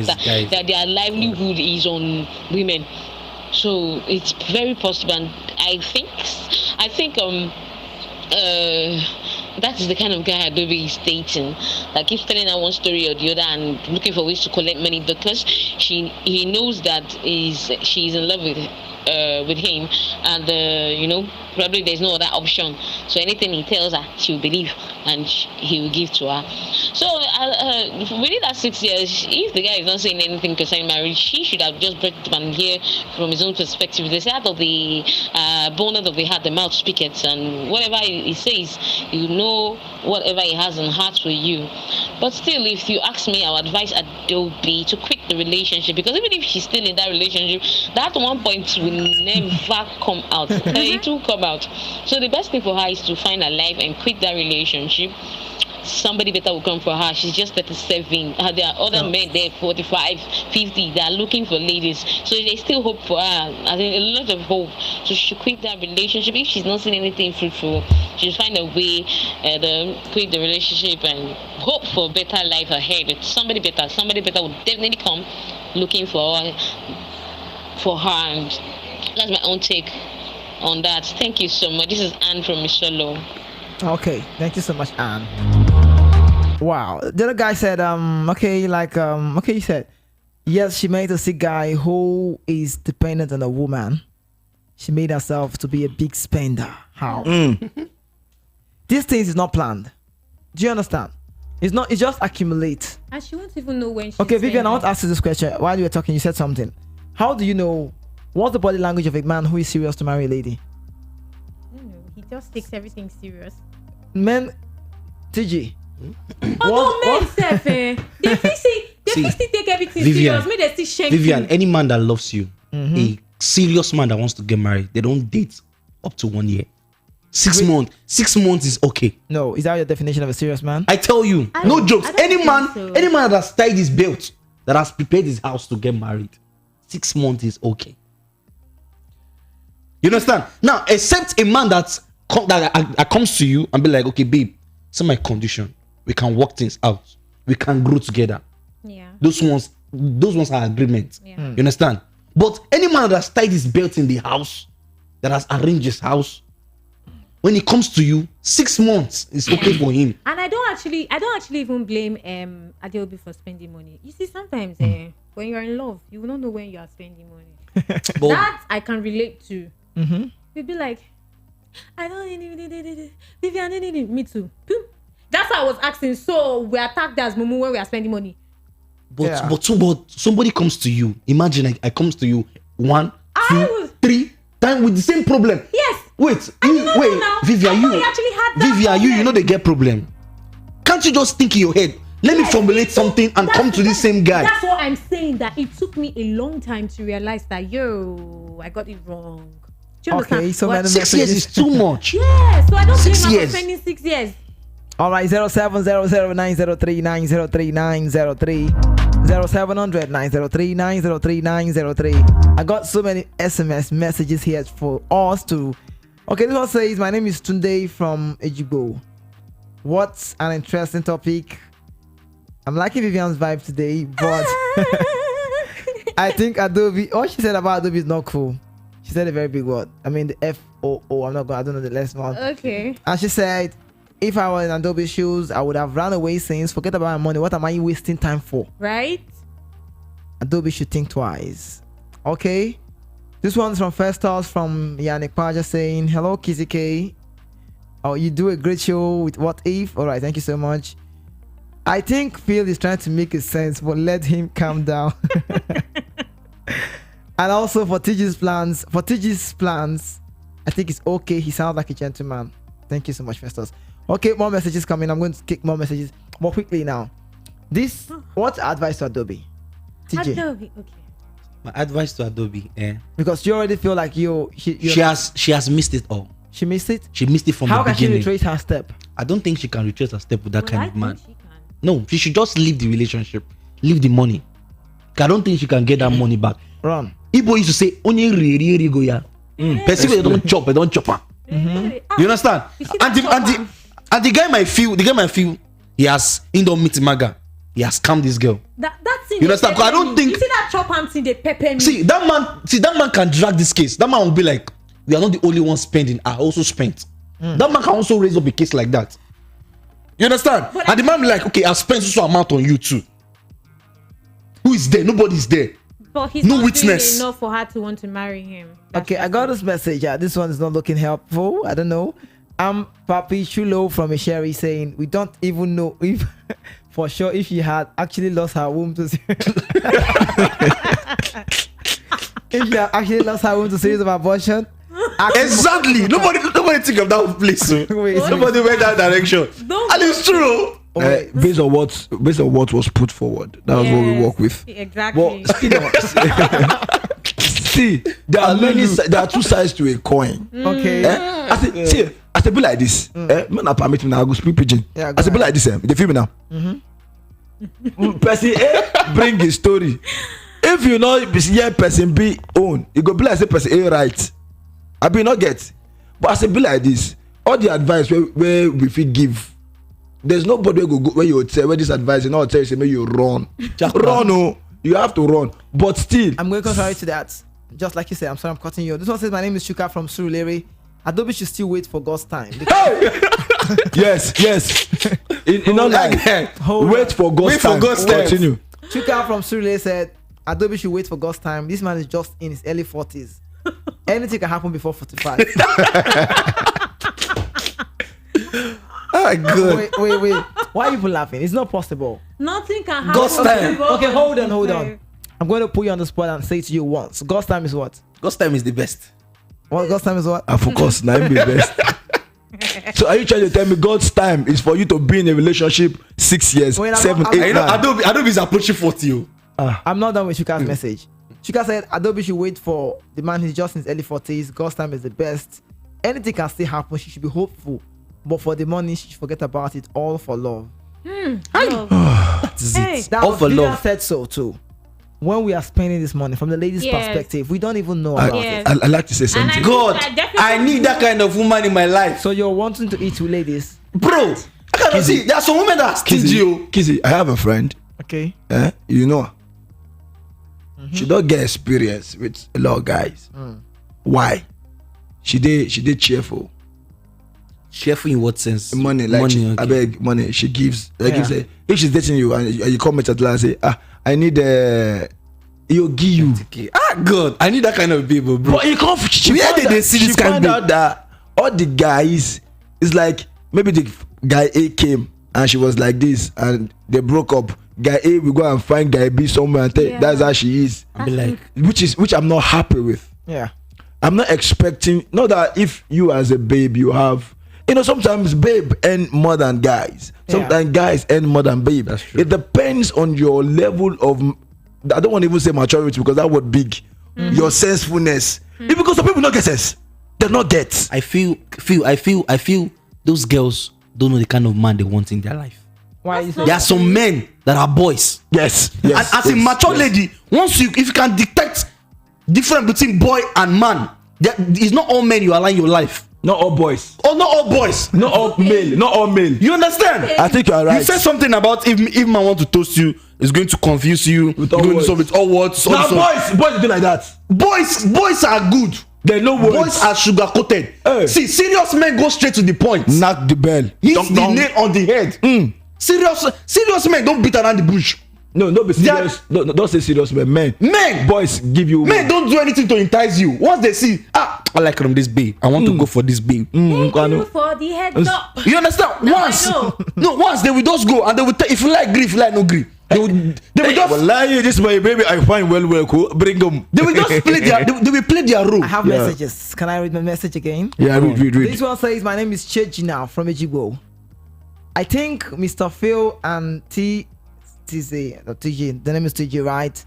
That their livelihood is on women. So it's very possible, and I think that is the kind of guy Adobe is dating. Like keeps telling her one story or the other and looking for ways to collect money because he knows that she's in love with him, and probably there's no other option. So anything he tells her, she will believe and he will give to her. So within that 6 years, if the guy is not saying anything concerning marriage, he should have just brought it and hear from his own perspective. They say out of the bonnet of the heart, the mouth speaketh, and whatever he says, you know whatever he has in heart for you. But still, if you ask me, I would advise Adobe to quit the relationship, because even if she's still in that relationship, that one point will never come out. It will come out. So the best thing for her is to find a life and quit that relationship. Somebody better will come for her. She's just 37. There are other men there, 45, 50. They are looking for ladies. So there's still hope for her. I think a lot of hope. So she should quit that relationship. If she's not seeing anything fruitful, she should find a way to quit the relationship and hope for a better life ahead. With somebody better. Somebody better will definitely come looking for her. And that's my own take on that. Thank you so much. This is Anne from Michelle.
Okay, thank you so much, Anne. Wow. The other guy said, he said, yes, she made a sick guy who is dependent on a woman. She made herself to be a big spender. How? These things is not planned. Do you understand? It's not. It just accumulates.
And she won't even know when she's
Okay, Vivian, I want to ask you this question. While you were talking, you said something. How do you know what's the body language of a man who is serious to marry a lady?
I don't know. He just takes everything serious.
Men, TG.
Men self, they take everything
Vivian,
serious. Maybe they still shame
Vivian,
you.
any man that loves you, a serious man that wants to get married, they don't date up to 1 year. 6 months. 6 months is okay.
No, is that your definition of a serious man?
I tell you, no jokes. Any man that has tied his belt, that has prepared his house to get married, 6 months is okay. You understand? Now, except a man that comes to you and be like, okay, babe, it's my condition. We can work things out. We can grow together.
Yeah.
Those ones are agreements.
Yeah.
You understand? But any man that has tied his belt in the house, that has arranged his house, when it comes to you, 6 months is okay for him.
And I don't actually even blame Adobe for spending money. You see, sometimes when you're in love, you will not know when you are spending money. That I can relate to. You'd be like, I don't need Vivian, me too. That's why I was asking. So we attack as Mumu when we are spending money.
But somebody comes to you. Imagine I comes to you 1, 2, 3 times with the same problem.
Yes.
Wait, Vivian, you know they get problem. Can't you just think in your head? Let me formulate something and come to the same guy.
That's what I'm saying. That it took me a long time to realize that I got it wrong. Do you understand?
Okay, so
6 years is too much.
Yeah, so I don't blame
6
her
years.
for spending 6 years.
All right, 0700903903 0700903903. I got so many SMS messages here for us to. Okay, this one says, my name is Tunde from Ejigbo. What's an interesting topic? I'm liking Vivian's vibe today, but I think Adobe, all she said about Adobe is not cool. She said a very big word. I mean the FOO. I don't know the last one.
Okay.
And she said, if I were in Adobe's shoes, I would have run away since forget about my money. What am I wasting time for?
Right?
Adobe should think twice. Okay. This one's from Festus from Yannick Paja saying, hello Kizzy K. Oh, you do a great show with What If. All right, thank you so much. I think Phil is trying to make it sense, but let him calm down. And also for TG's plans, I think it's okay. He sounds like a gentleman. Thank you so much, Festus. Okay, more messages coming. I'm going to kick more messages more quickly now. What's advice to Adobe? TJ.
Adobe, okay.
My advice to Adobe,
Because you already feel like
she has missed it all.
She missed it?
She missed it from the beginning.
How can she retrace her step?
I don't think she can retrace her step with that kind of man.
She can.
No, she should just leave the relationship. Leave the money. I don't think she can get that money back.
Run.
Igbo used to say, onye re go ya. Person wey don't chop, they don't chop her. You understand? And the guy might feel he has don't meet Maga. He has scammed this girl.
That's in
you understand? Because I don't think
you see that chop hand in the pepper.
See that man can drag this case. That man will be like, we are not the only ones spending. I also spent. That man can also raise up a case like that. You understand? But and the man be like, okay, I've spent so amount on you too. Who is there? Nobody's there.
But he's
no
not
witness.
doing enough for her to want to marry him.
Okay, I got this message. Yeah, this one is not looking helpful. I don't know. I'm Papi Chulo from a Sherry saying we don't even know if for sure if she had actually lost her womb to if she had actually lost her womb to series of abortion.
Exactly. Nobody think of that place. Nobody went that direction. And it's true.
Based on what was put forward, that was what we work with.
Exactly.
But see, there are two sides to a coin.
Okay.
I say be like this. Man, I permit me now. I go speak pidgin.
Yeah,
I say be like this. They feel me now. Person A bring his story. If you know here person B own, you go be like say person A right. I be not get. But I say be like this. All the advice where we fit give. There's nobody who go where you tell where this advice, you know, tell you say you run. Just run, no. You have to run. But still,
I'm going contrary to that. Just like you said, I'm sorry I'm cutting you. This one says my name is Chuka from Surulere. Adobe should still wait for God's time.
yes. You know, like wait for God's time. Continue.
Chuka from Surulere said Adobe should wait for God's time. This man is just in his early 40s. Anything can happen before 45.
Good.
Wait. Why are you laughing? It's not possible.
Nothing can happen.
God's time.
Okay, hold on. I'm going to put you on the spot and say to you once. God's time is what?
God's time is the best.
What? God's time is what?
I focus. Now be best. So are you trying to tell me God's time is for you to be in a relationship 6 years, 7, 8, 9?
You know, Adobe is approaching 40.
I'm not done with Chuka's message. Chuka said Adobe should wait for the man who's just in his early 40s. God's time is the best. Anything can still happen. She should be hopeful. But for the money, she should forget about it. All for love.
That's it.
That
All for love.
said so too. When we are spending this money from the lady's perspective, we don't even know about it.
I like to say something.
God, I need that kind of woman in my life.
So you're wanting to eat with ladies?
Bro, I cannot see. There are some women that are stingy.
Kizzy, I have a friend.
Okay.
You know her. She don't get experience with a lot of guys. Why? She did cheerful.
Cheerful in what sense?
Money, like money, I beg money. She gives. Like you say, if she's dating you and you come at last and say, I need you give you.
God, I need that kind of people, bro.
But you can't. She found out that all the guys is like maybe the guy A came and she was like this and they broke up. Guy A will go and find guy B somewhere and tell that's how she is.
I'll be like,
which I'm not happy with.
Yeah.
I'm not expecting. Not that if you as a babe you have. You know, sometimes babe earn more than guys. Sometimes guys earn more than babe.
That's true.
It depends on your level of, I don't want to even say maturity because that word big. Your sensefulness. It's because some people don't get sense. They not get.
I feel those girls don't know the kind of man they want in their life.
Why is it?
There are some men that are boys.
Yes.
And as a mature lady, if you can detect difference between boy and man, it's not all men you align your life.
Not all boys.
Oh, not all boys.
Not all male. Not all male.
You understand?
I think you are right.
You said something about if man want to toast you, it's going to confuse you.
With all words.
With all words.
Now boys do like that.
Boys are good.
They know words.
Boys are sugar coated.
Hey.
See, serious men go straight to the point.
Knock the bell.
Hit the nail on the head. Serious men don't beat around the bush.
No, be serious. No, don't say serious, man. Men, boys give you.
Men don't do anything to entice you. Once they see, I like from this babe. I want to go for this babe.
Thank you for the heads up.
You understand?
Now
Once,
I know.
no, once they will just go and they will if you like grief, like no grief. They will just
Wallahi, this my baby. I find well, cool. Bring them.
they will just play their they will play their role.
I have messages. Can I read my message again?
Yeah, read.
This one says, my name is Chejina from Ejigbo. I think Mr. Phil and TJ, the name is TJ, right,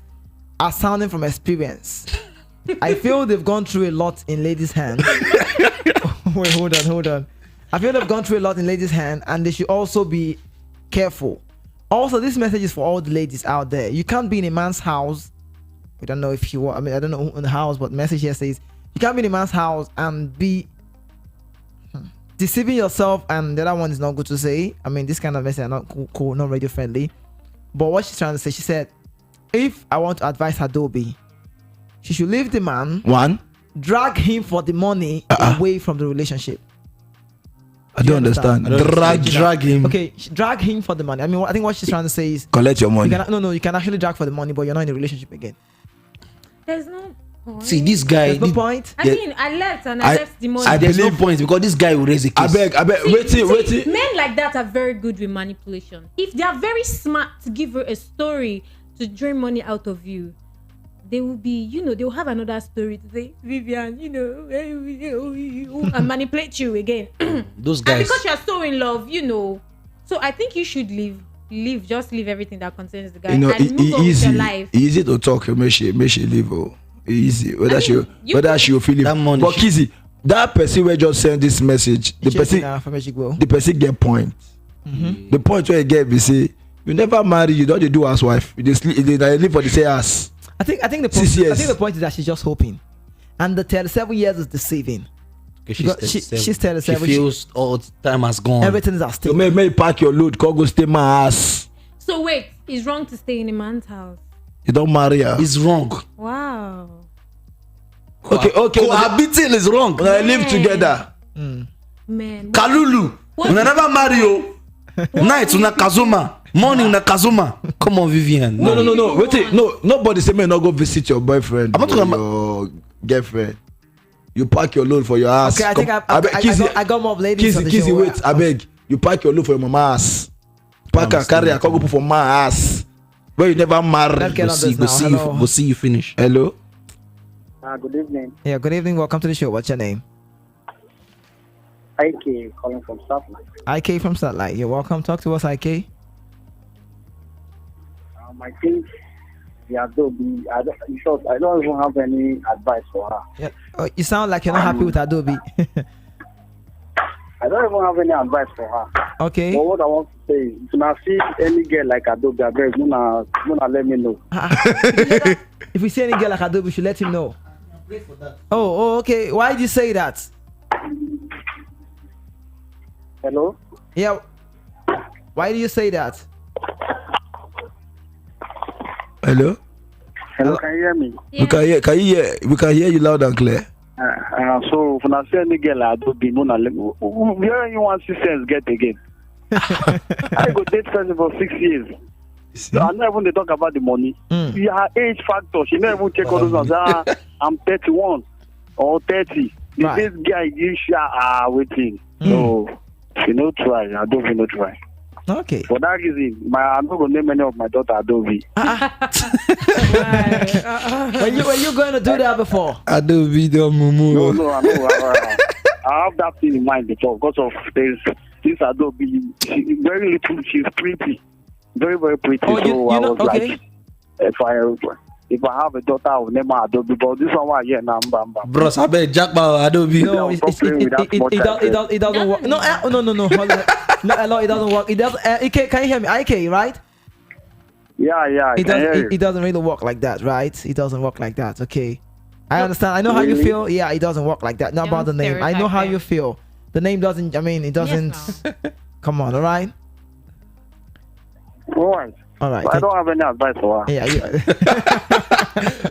are sounding from experience. I feel they've gone through a lot in ladies' hands. Wait, hold on. I feel they've gone through a lot in ladies' hand, and they should also be careful. Also, this message is for all the ladies out there. You can't be in a man's house. We don't know if you want. I mean, I don't know who in the house, but the message here says you can't be in a man's house and be deceiving yourself. And the other one is not good to say. I mean, this kind of message are not cool, not radio friendly. But what she's trying to say, she said, if I want to advise Adobe, she should leave the man.
One.
Drag him for the money away from the relationship.
I don't understand. Drag him.
Okay, drag him for the money. I mean, I think what she's trying to say is
collect your money.
You can actually drag for the money, but you're not in a relationship again.
There's no point.
See this guy.
There's no point.
I mean, I left and I left the money.
There's no point because this guy will raise a case.
I beg. Wait.
Men like that are very good with manipulation. If they are very smart to give her a story to drain money out of you, they will be, they will have another story to say, Vivian, and manipulate you again.
Those guys.
And because you're so in love, So I think you should leave, just leave everything that concerns the guy and move on with your life.
Easy to talk, make she leave. Easy. Whether she will feel it.
That money.
But Kizzy, that person will just send this message. The person get point. Mm-hmm. The point where you get, we say, you never marry, you don't do housewife. You live for the say ass.
I think the point is that she's just hoping, and the 37 years is deceiving. She's 37.
She feels all the time has gone.
Everything is at stake.
So may pack your load, go stay my ass.
So wait, it's wrong to stay in a man's house.
You don't marry her.
It's wrong.
Wow.
Okay.
Cohabiting is wrong.
When I live together.
Man.
Kalulu. When I never marry you. Night una Kazuma. Morning na Kazuma. Come on, Vivian.
No. Wait. No, nobody say may not go visit your boyfriend.
I'm not talking
your girlfriend. You pack your load for your ass.
Okay, I think I got more ladies on the
Kizzy,
show.
wait, I beg. You pack your load for your mama ass. Pack her, carry her, go put for my ass. Where you never marry.
We'll see you finish.
Hello.
Good evening.
Yeah, good evening. Welcome to the show. What's your name?
IK calling from Southlight.
IK from Satellite. You're welcome. Talk to us, IK.
I think the Adobe. I don't even have any advice for her.
Yeah. Oh, you sound like you're not happy with Adobe.
I don't even have any advice for her.
Okay.
But what I want to say is, if I see any girl like Adobe, I beg, Muna let me know.
If we see any girl like Adobe, we should let him know. Oh, okay. Why did you say that?
Hello?
Yeah. Why do you say that?
Hello.
Hello, can you hear me?
Yeah.
We can hear you loud and clear.
So when I see any girl like Adobe, Muna let me. Where you want to sense get again? I go date person for 6 years. So I never even talk about the money. Her age factor. She never even check all those ones. I'm 31 or 30. This guy you waiting. So try. Adobe no try.
Okay.
For that reason, I'm not gonna name any of my daughter Adobe.
Were you going to do that before?
Adobe the mumu.
No, I know. I have that thing in mind before because of this Adobe. She's very little. She's pretty, very very pretty.
Oh,
so I was
okay.
like, if I have a daughter, I will name her Adobe. But this one, now,
Bros, I bet Jack Adobe.
No, it doesn't work. No. Hold on. No, it doesn't work. It doesn't. Can you hear me? IK, right?
Yeah.
It doesn't really work like that, right? It doesn't work like that. Okay, I understand. I know how you feel. Yeah, it doesn't work like that. Not about the name. I know how you feel. The name doesn't. I mean, it doesn't.
Yes,
Come on, all right.
All right. I don't have any advice for her.
Yeah.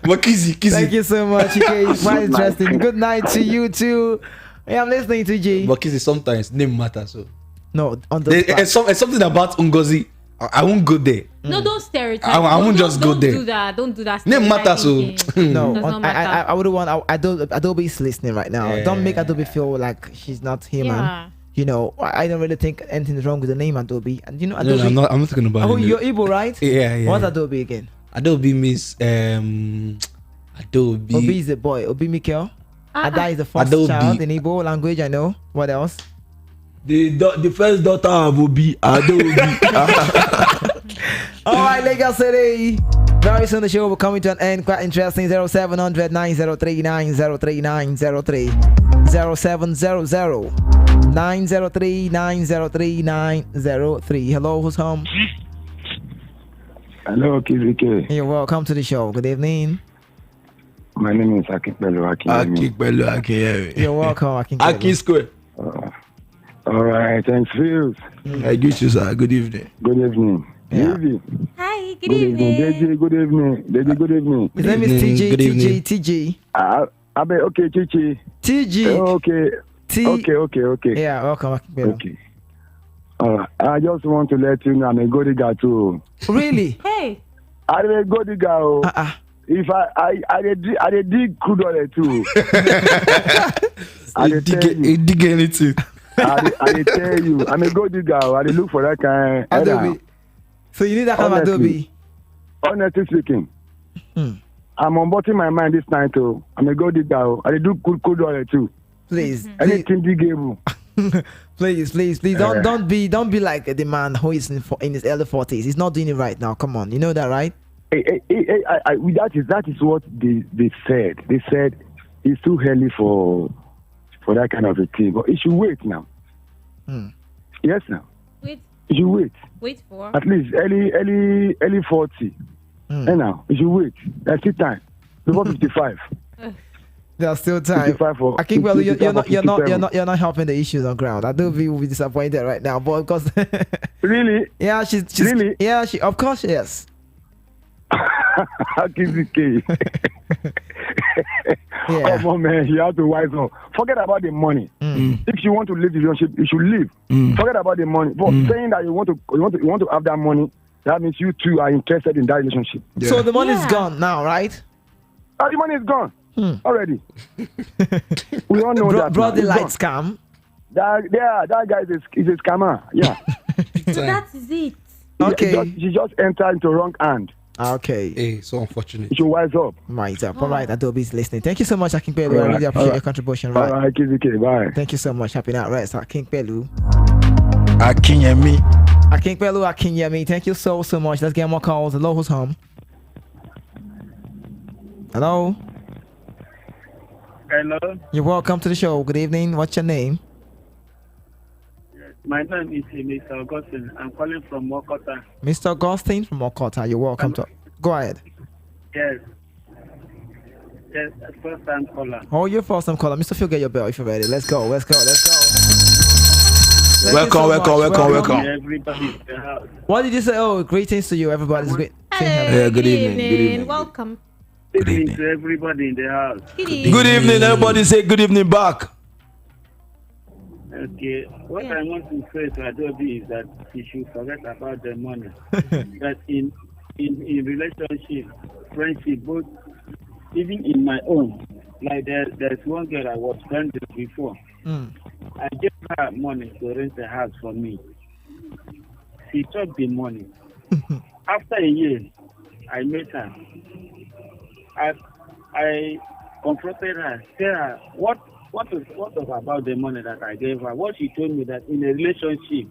But Kizzy.
Thank you so much. It's quite interesting. Good night to you too. Yeah, I'm listening to G.
But Kizzy, sometimes name matters. So
no, on the
it's something about Ngozi I won't go there.
No, don't stereotype.
I won't just go there.
Don't do that. Don't do that.
Name matters. So
No,
Does not matter.
I would want Adobe is listening right now.
Yeah.
Don't make Adobe feel like she's not human.
Yeah.
You know, I don't really think anything is wrong with the name Adobe. And you know,
No,
Adobe.
I'm not talking about
Oh,
it.
you're Igbo, right?
Yeah.
What's Adobe again?
Adobe means Adobe.
Obi is a boy. Obi Mikel. Ada is the first
Adobe.
child in Igbo language. I know. What else?
The first daughter of Obi, Adobe.
All right, Lagos City. Very soon the show will come to an end. Quite interesting. 0700 903 903 903 0700 903 903 903. Hello, who's home?
Hello, KZK.
You're welcome to the show. Good evening.
My name is Akinpelu.
Akínpẹ̀lú.
You're welcome.
Akin Square.
All right, thanks, Phil.
I greet you, sir. Good evening.
Good evening.
Yeah.
Easy.
Hi. Good
Good evening.
evening.
Deji, good evening. Deji, good evening.
His name is TG.
Good evening.
TG.
Okay, Chichi.
TG.
Okay.
T.
Okay.
Yeah, welcome.
Okay. I just want to let you know I'm a good digger too.
Really?
Hey.
I'm a good digger. If I dig crude oil too. I dey tell you.
Dig anything.
I tell you, I'm a good digger. I dey look for that kind.
Adobe. So you need that kind of Adobe.
Honestly speaking, I'm unboxing my mind this night too. I'm a good digger. I dey do crude oil too.
Please.
Anything digable.
please. Don't be like the man who is in his early 40s. He's not doing it right now. Come on, you know that, right?
That is what they said. They said it's too early for that kind of a thing. But it should wait now. Yes, now.
Wait.
It should wait.
Wait for.
At least early 40. And now it should wait. There's still time. Before 55.
There's still time.
55 for,
I think you're not
57.
helping the issues on ground. Adobe will be disappointed right now, but because
Really?
yeah, she's
Really?
yeah, she of course yes. Yeah.
Oh man, you have to wise up. Forget about the money. If you want to leave the relationship, you should leave. Forget about the money. But saying that you want to have that money, that means you two are interested in that relationship.
Yeah.
So the money's gone now, right?
The money is gone already. We all know that.
Brought the
now.
light
It's
scam.
gone. That guy is a scammer. Yeah.
So that is it.
Okay.
She just entered into wrong hand.
Okay.
Hey, so unfortunate.
You should wise up.
Right up. All right, Adobe's listening. Thank you so much, Akin Pelu. I really appreciate your contribution. Right.
All right, KZK. Bye.
Thank you so much. Happy night rest, Akin Pelu.
Akinyemi.
Akin Pelu, Akin Yemi. Thank you so much. Let's get more calls. Hello, who's home? Hello.
Hello.
You're welcome to the show. Good evening. What's your name?
My name is Mr. Augustine. I'm calling from Mokota.
Mr. Augustine from Okota. You're welcome to. Go ahead.
Yes. Yes, first time caller.
Oh, you're first time caller. Mr. Phil, get your bell if you're ready. Let's go. Thank you
Welcome.
Everybody in the house.
What did you say? Oh, greetings to you. Everybody's great.
Hello.
Good evening.
Welcome.
Good evening to everybody in the house.
Good evening.
Good evening. Everybody say good evening back.
Okay. What I want to say to Adobe is that he should forget about the money. That in relationship, friendship, both even in my own, like there's one girl I was friends with before. I gave her money to rent a house for me. She took the money. After a year, I met her. I confronted her, tell her what was about the money that I gave her. What she told me that in a relationship,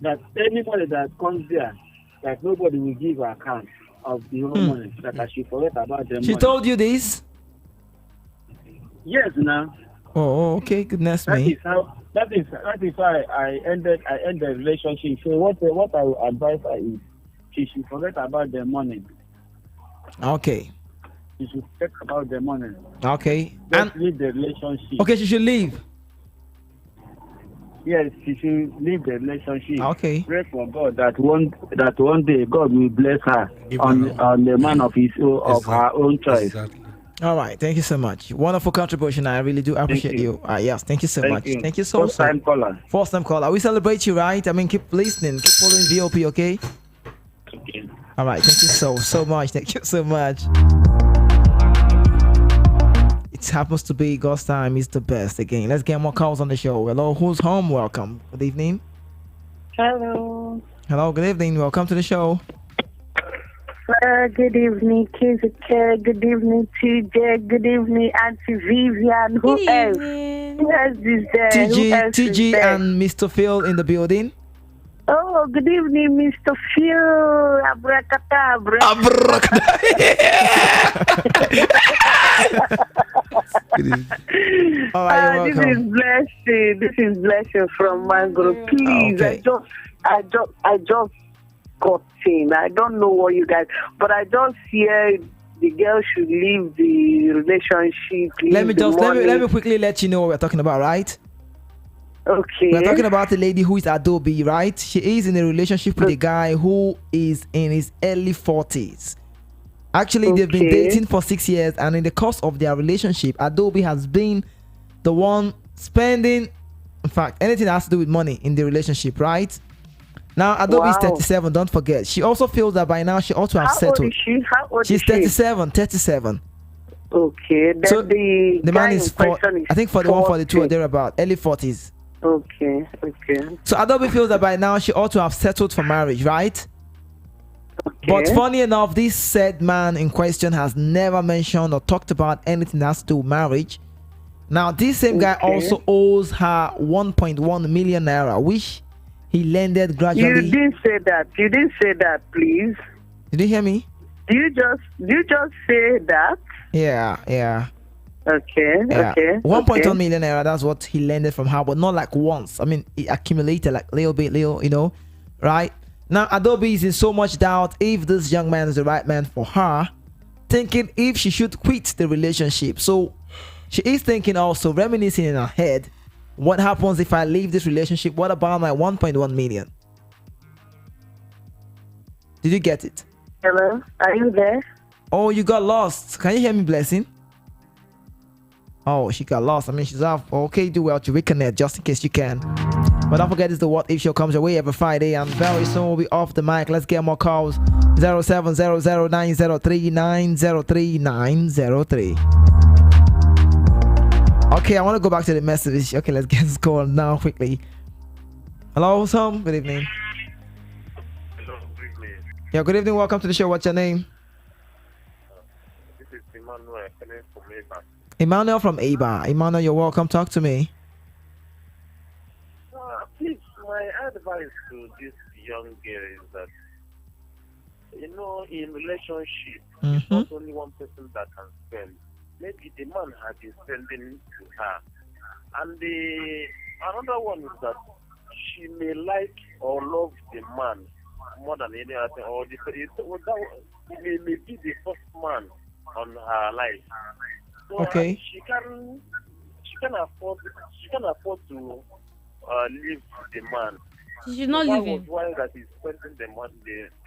that anybody that comes there, that nobody will give her account of the whole money, that I should forget about the money.
She told you this?
Yes, now.
Oh, okay. Goodness me.
That is how I ended the relationship. So what I will advise her is she should forget about the money.
Okay.
She should forget about the money.
Okay.
Just leave the relationship.
Okay, she should leave.
Yes, she should leave the relationship.
Okay.
Pray for God that one day God will bless her on the man of her own choice.
Exactly.
All right, thank you so much. Wonderful contribution. I really do appreciate you. Yes, thank you so much. Thank you so much.
First time caller.
First time caller. We celebrate you, right? I mean, keep listening, keep following VOP, okay?
Okay.
All right, thank you so much. Thank you so much. It happens to be God's time is the best. Again, let's get more calls on the show. Hello, who's home? Welcome. Good evening.
Hello.
Hello, good evening. Welcome to the show.
Good evening, Kizike. Good evening, TJ. Good evening, Auntie Vivian. Who else? Who else is there?
TG and Mr. Phil in the building.
Oh, good evening, Mr. Phil. Abracadabra.
All right,
this is blessing. This is blessing from Mango. Please,
okay.
I just got in. I don't know what you guys, but I just hear the girl should leave the relationship.
Let me quickly let you know what we're talking about, right?
Okay.
We're talking about the lady who is Adobe, right? She is in a relationship with a guy who is in his early 40s. Actually, they've been dating for 6 years, and in the course of their relationship, Adobe has been the one spending, in fact, anything that has to do with money in the relationship, right? Now, Adobe is 37, don't forget. She also feels that by now she ought to have settled.
How old is she?
She's 37.
Okay. Then
So the man is, I think 41, 42 or thereabout, early 40s.
Okay.
So Adobe feels that by now she ought to have settled for marriage, right?
Okay.
But funny enough, this said man in question has never mentioned or talked about anything that has to do with marriage. Now, this same guy also owes her 1.1 million naira, which he lended gradually.
You didn't say that. Please.
Did you hear me?
You just say that.
Yeah.
Okay.
1.1 million naira, that's what he lended from her, but not like once. I mean, it accumulated like little, right? Now, Adobe is in so much doubt if this young man is the right man for her, thinking if she should quit the relationship. So she is thinking also, reminiscing in her head, what happens if I leave this relationship? What about my 1.1 million? Did you get it?
Hello, are you there?
Oh, you got lost. Can you hear me, Blessing? Oh, she got lost. I mean, she's off. Okay, do well to reconnect just in case you can. But don't forget, it's the What If Show comes your way every Friday, and very soon we'll be off the mic. Let's get more calls. 0700903903. Okay, I want to go back to the message. Okay, let's get this call now quickly. Hello, Sam. Good evening.
Hello, good evening.
Yeah, good evening. Welcome to the show. What's your name?
This is Emmanuel from Eba.
Emmanuel from Eba. Emmanuel, you're welcome. Talk to me.
Please, my advice to this young girl is that, in relationship, it's not only one person that can spend. Maybe the man has been spending to her. And another one is that she may like or love the man more than any other, or it may be the first man on her life. So
okay.
She can afford to leave the man.
She should not leave him.
Why that he's spending the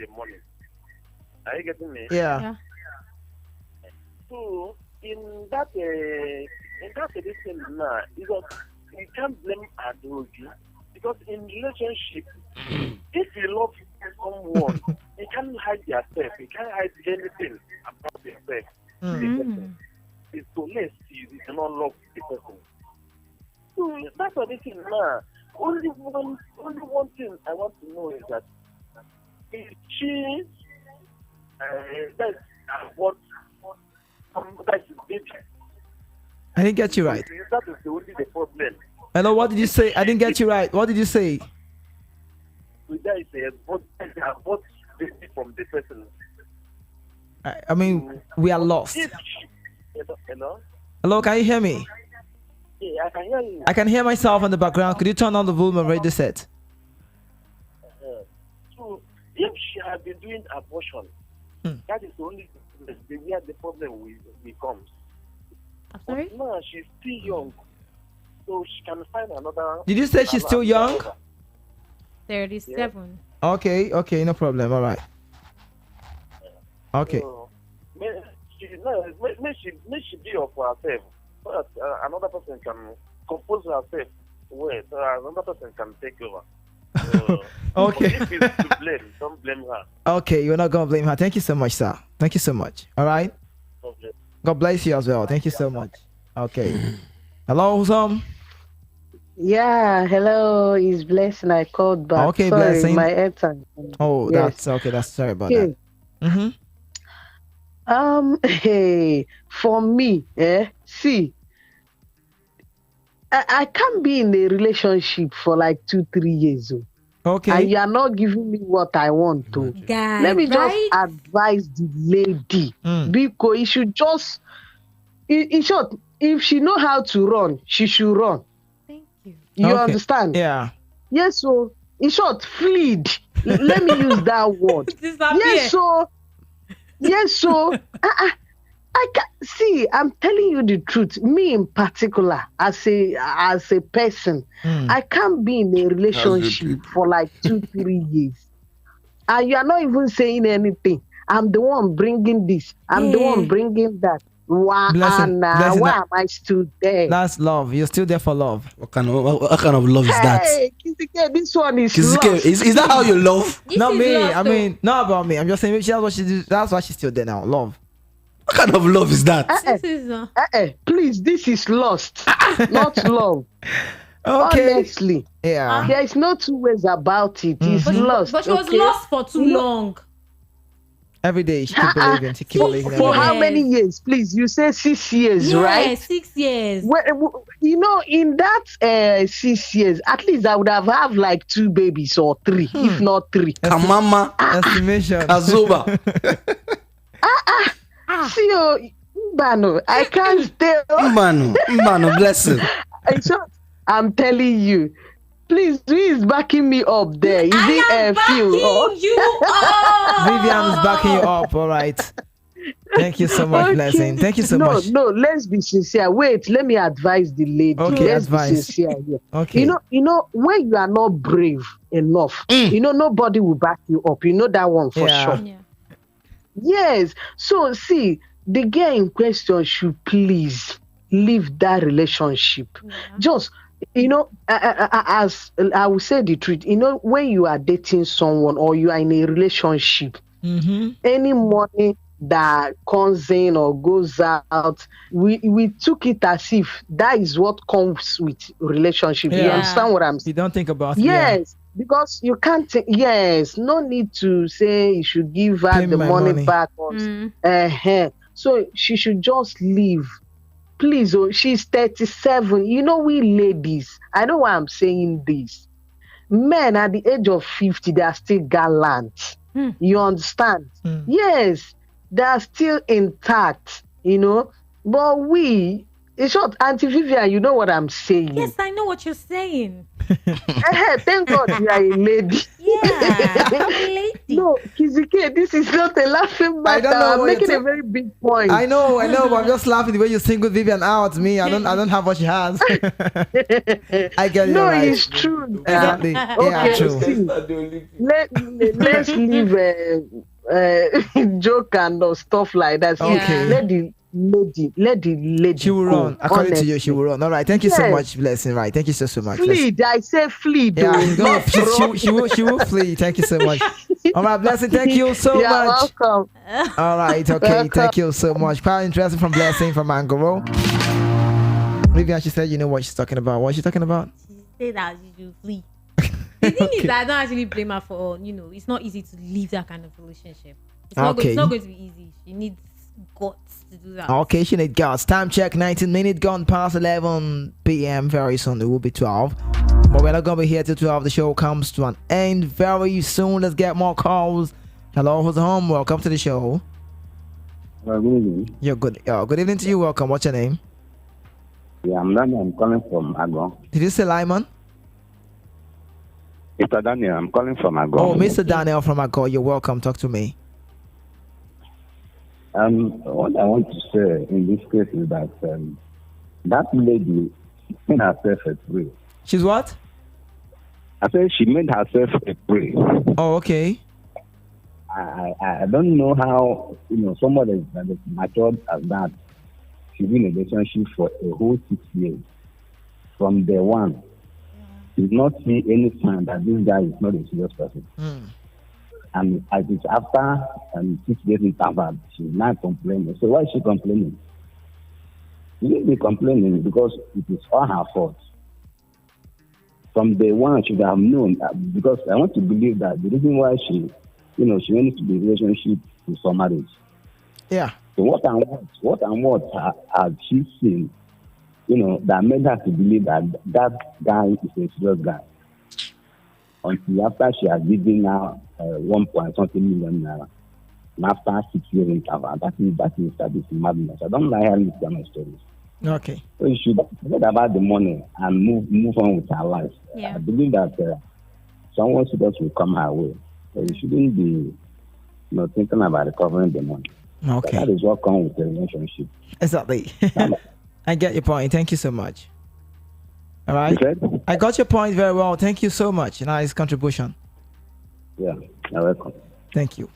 money. Are you getting me?
Yeah.
So in that edition now, you can't blame Adobe, because in relationship, if you love someone, you can't hide yourself. You can't hide anything about yourself. It's so less you cannot love the person. So that's what this is now. Only one thing I want to know is that if she that's what that's baby.
I didn't get you right.
That is only the problem.
Hello, what did you say? I didn't get you right. What did you say?
That is what baby from the person.
I mean, we are lost.
Hello?
Hello, can you hear me?
Yeah, I can hear you.
I can hear myself in the background. Could you turn on the volume and radio set?
So, if she had been doing abortion, that is only where the problem becomes.
Sorry?
But now she's still young, so she can find another.
Did you say she's still young?
37.
Okay, no problem. All right. Okay.
So, she no, may she be up for herself. So that another person can compose herself well, so another person can take over. So,
Okay.
If it's to blame, don't blame her.
Okay, you're not gonna blame her. Thank you so much, sir. Thank you so much. All right.
Don't blame.
God bless you as well. Thank you so much. Okay. Hello, who's on?
Yeah, hello, it's Blessing. I called back.
Okay,
Sorry,
Blessing.
my airtime.
Oh,
Yes.
that's okay. That's sorry about
Okay.
that.
Hey, for me, see, I can't be in a relationship for like 2-3 years.
Okay.
And you are not giving me what I want to.
Guy,
Let me just
right?
advise the lady. Because you should just, in short, if she know how to run, she should run.
Thank you.
You
Okay.
understand?
Yeah.
Yes, so in short, fleed. Let me use that word.
Disappear.
Yes, so I can see. I'm telling you the truth. Me in particular, as a person, I can't be in a relationship for like 2-3 years, and you are not even saying anything. I'm the one bringing this. I'm the one bringing that. Why?
Blessing,
Why am I still there?
That's love. You're still there for love.
What kind of love is that?
Hey, Kizike, this one is
Kizike,
lost.
is that how you love?
Not
is
me.
lost,
I
though.
mean, not about me. I'm just saying that's what she do. That's why she's still there now. Love.
What kind of love is that?
This is
Please, this is lost, not love.
Okay.
Honestly,
Yeah.
there is no two ways about it. It's lost.
but she was
okay?
lost for too long.
Every day she keep believing. She keep believing.
For
every day.
how many years? Please, you say 6 years, right?
6 years.
You know, in that 6 years, at least I would have like 2 babies or 3, if not 3.
Kamama,
Estimation.
Kazuba.
See, Mbano, I can't stay.
Mbano, blessing.
I'm telling you. Please, who is backing me up there? Is it Phil?
You up.
Vivian is backing you up. All right. Thank you so much, Blessing. Thank you so much.
No, let's be sincere. Wait, let me advise the lady.
Okay,
let's
advise.
be sincere here.
Okay.
You know, when you are not brave enough, nobody will back you up. You know that one for
Yeah.
sure. Yes. So see, the girl in question should please leave that relationship. Just, as I will say the truth, when you are dating someone or you are in a relationship, any money that comes in or goes out, we took it as if that is what comes with relationship. You understand what I'm saying?
You don't think about it.
Yes. Because you can't. Yes, no need to say you should give her
Pay
the
my
money
money.
back. So she should just leave. Please, she's 37. You know, we ladies, I know why I'm saying this. Men at the age of 50, they are still gallant. You understand? Yes, they are still intact, But we, in short, Auntie Vivian, you know what I'm saying?
Yes, I know what you're saying.
Thank God you are a lady.
Yeah, I'm a lady.
No, Kizike, this is not a laughing matter.
don't know
I'm
what
making
you're
a very big point.
I know, but I'm just laughing the way you single Vivian out. Me, I don't have what she has. I get you.
No,
Right.
it's true.
Exactly. Yeah, true.
See, let's leave joke and stuff like that.
Okay.
Let the lady.
She will
go,
run. According to you, she will run. All right. Thank you so
Yes.
much, Blessing. Right. Thank you so much.
Flee. I say flee.
Yeah,
though.
she will flee. Thank you so much. All right, Blessing. Thank you so
You're
much.
welcome.
All right. Okay.
Welcome.
Thank you so much. Quite interesting from Blessing from Angoro. Vivian, she said, you know what she's talking about. What is she talking about?
She said that she should flee. The thing is that I don't actually blame her for, it's not easy to leave that kind of relationship. It's not going to be easy. She needs guts to do that.
Okay, she need guts. Time check, 19 minutes gone past 11 p.m. Very soon it will be 12. But we're not going to be here till 12. The show comes to an end very soon. Let's get more calls. Hello, who's home? Welcome to the show.
Good evening.
You're good. Good evening to you. Welcome. What's your name?
Yeah, I'm Daniel. I'm calling from Agon.
Did you say Lyman?
Mr. Daniel, I'm calling from Agon.
Oh, Mr. Daniel from Agor. You're welcome. Talk to me.
What I want to say in this case is that that lady made herself a prey.
She's what?
I said she made herself a prey.
Oh, okay.
I don't know how somebody that is matured as that should be in a relationship for a whole 6 years from day one. Did not see any sign that this guy is not a serious person. And as it's after 6 days interval, she's not complaining. So why is she complaining? She didn't be complaining because it is all her fault. From day one, she should have known because I want to believe that the reason why she went into the relationship is for marriage.
Yeah.
So what has she seen, that made her to believe that guy is a serious guy? Until after she has given now 1.something million naira. And after 6 years interval, that is madness. I don't like hearing this kind of stories.
Okay.
So you should forget about the money and move on with her life.
Yeah.
I believe that someone serious will come her way. So you shouldn't be thinking about recovering the money.
Okay.
So that is what comes with the relationship.
Exactly. I get your point. Thank you so much. All right.
Okay.
I got your point very well. Thank you so much. Nice contribution.
Yeah, you're welcome.
Thank you.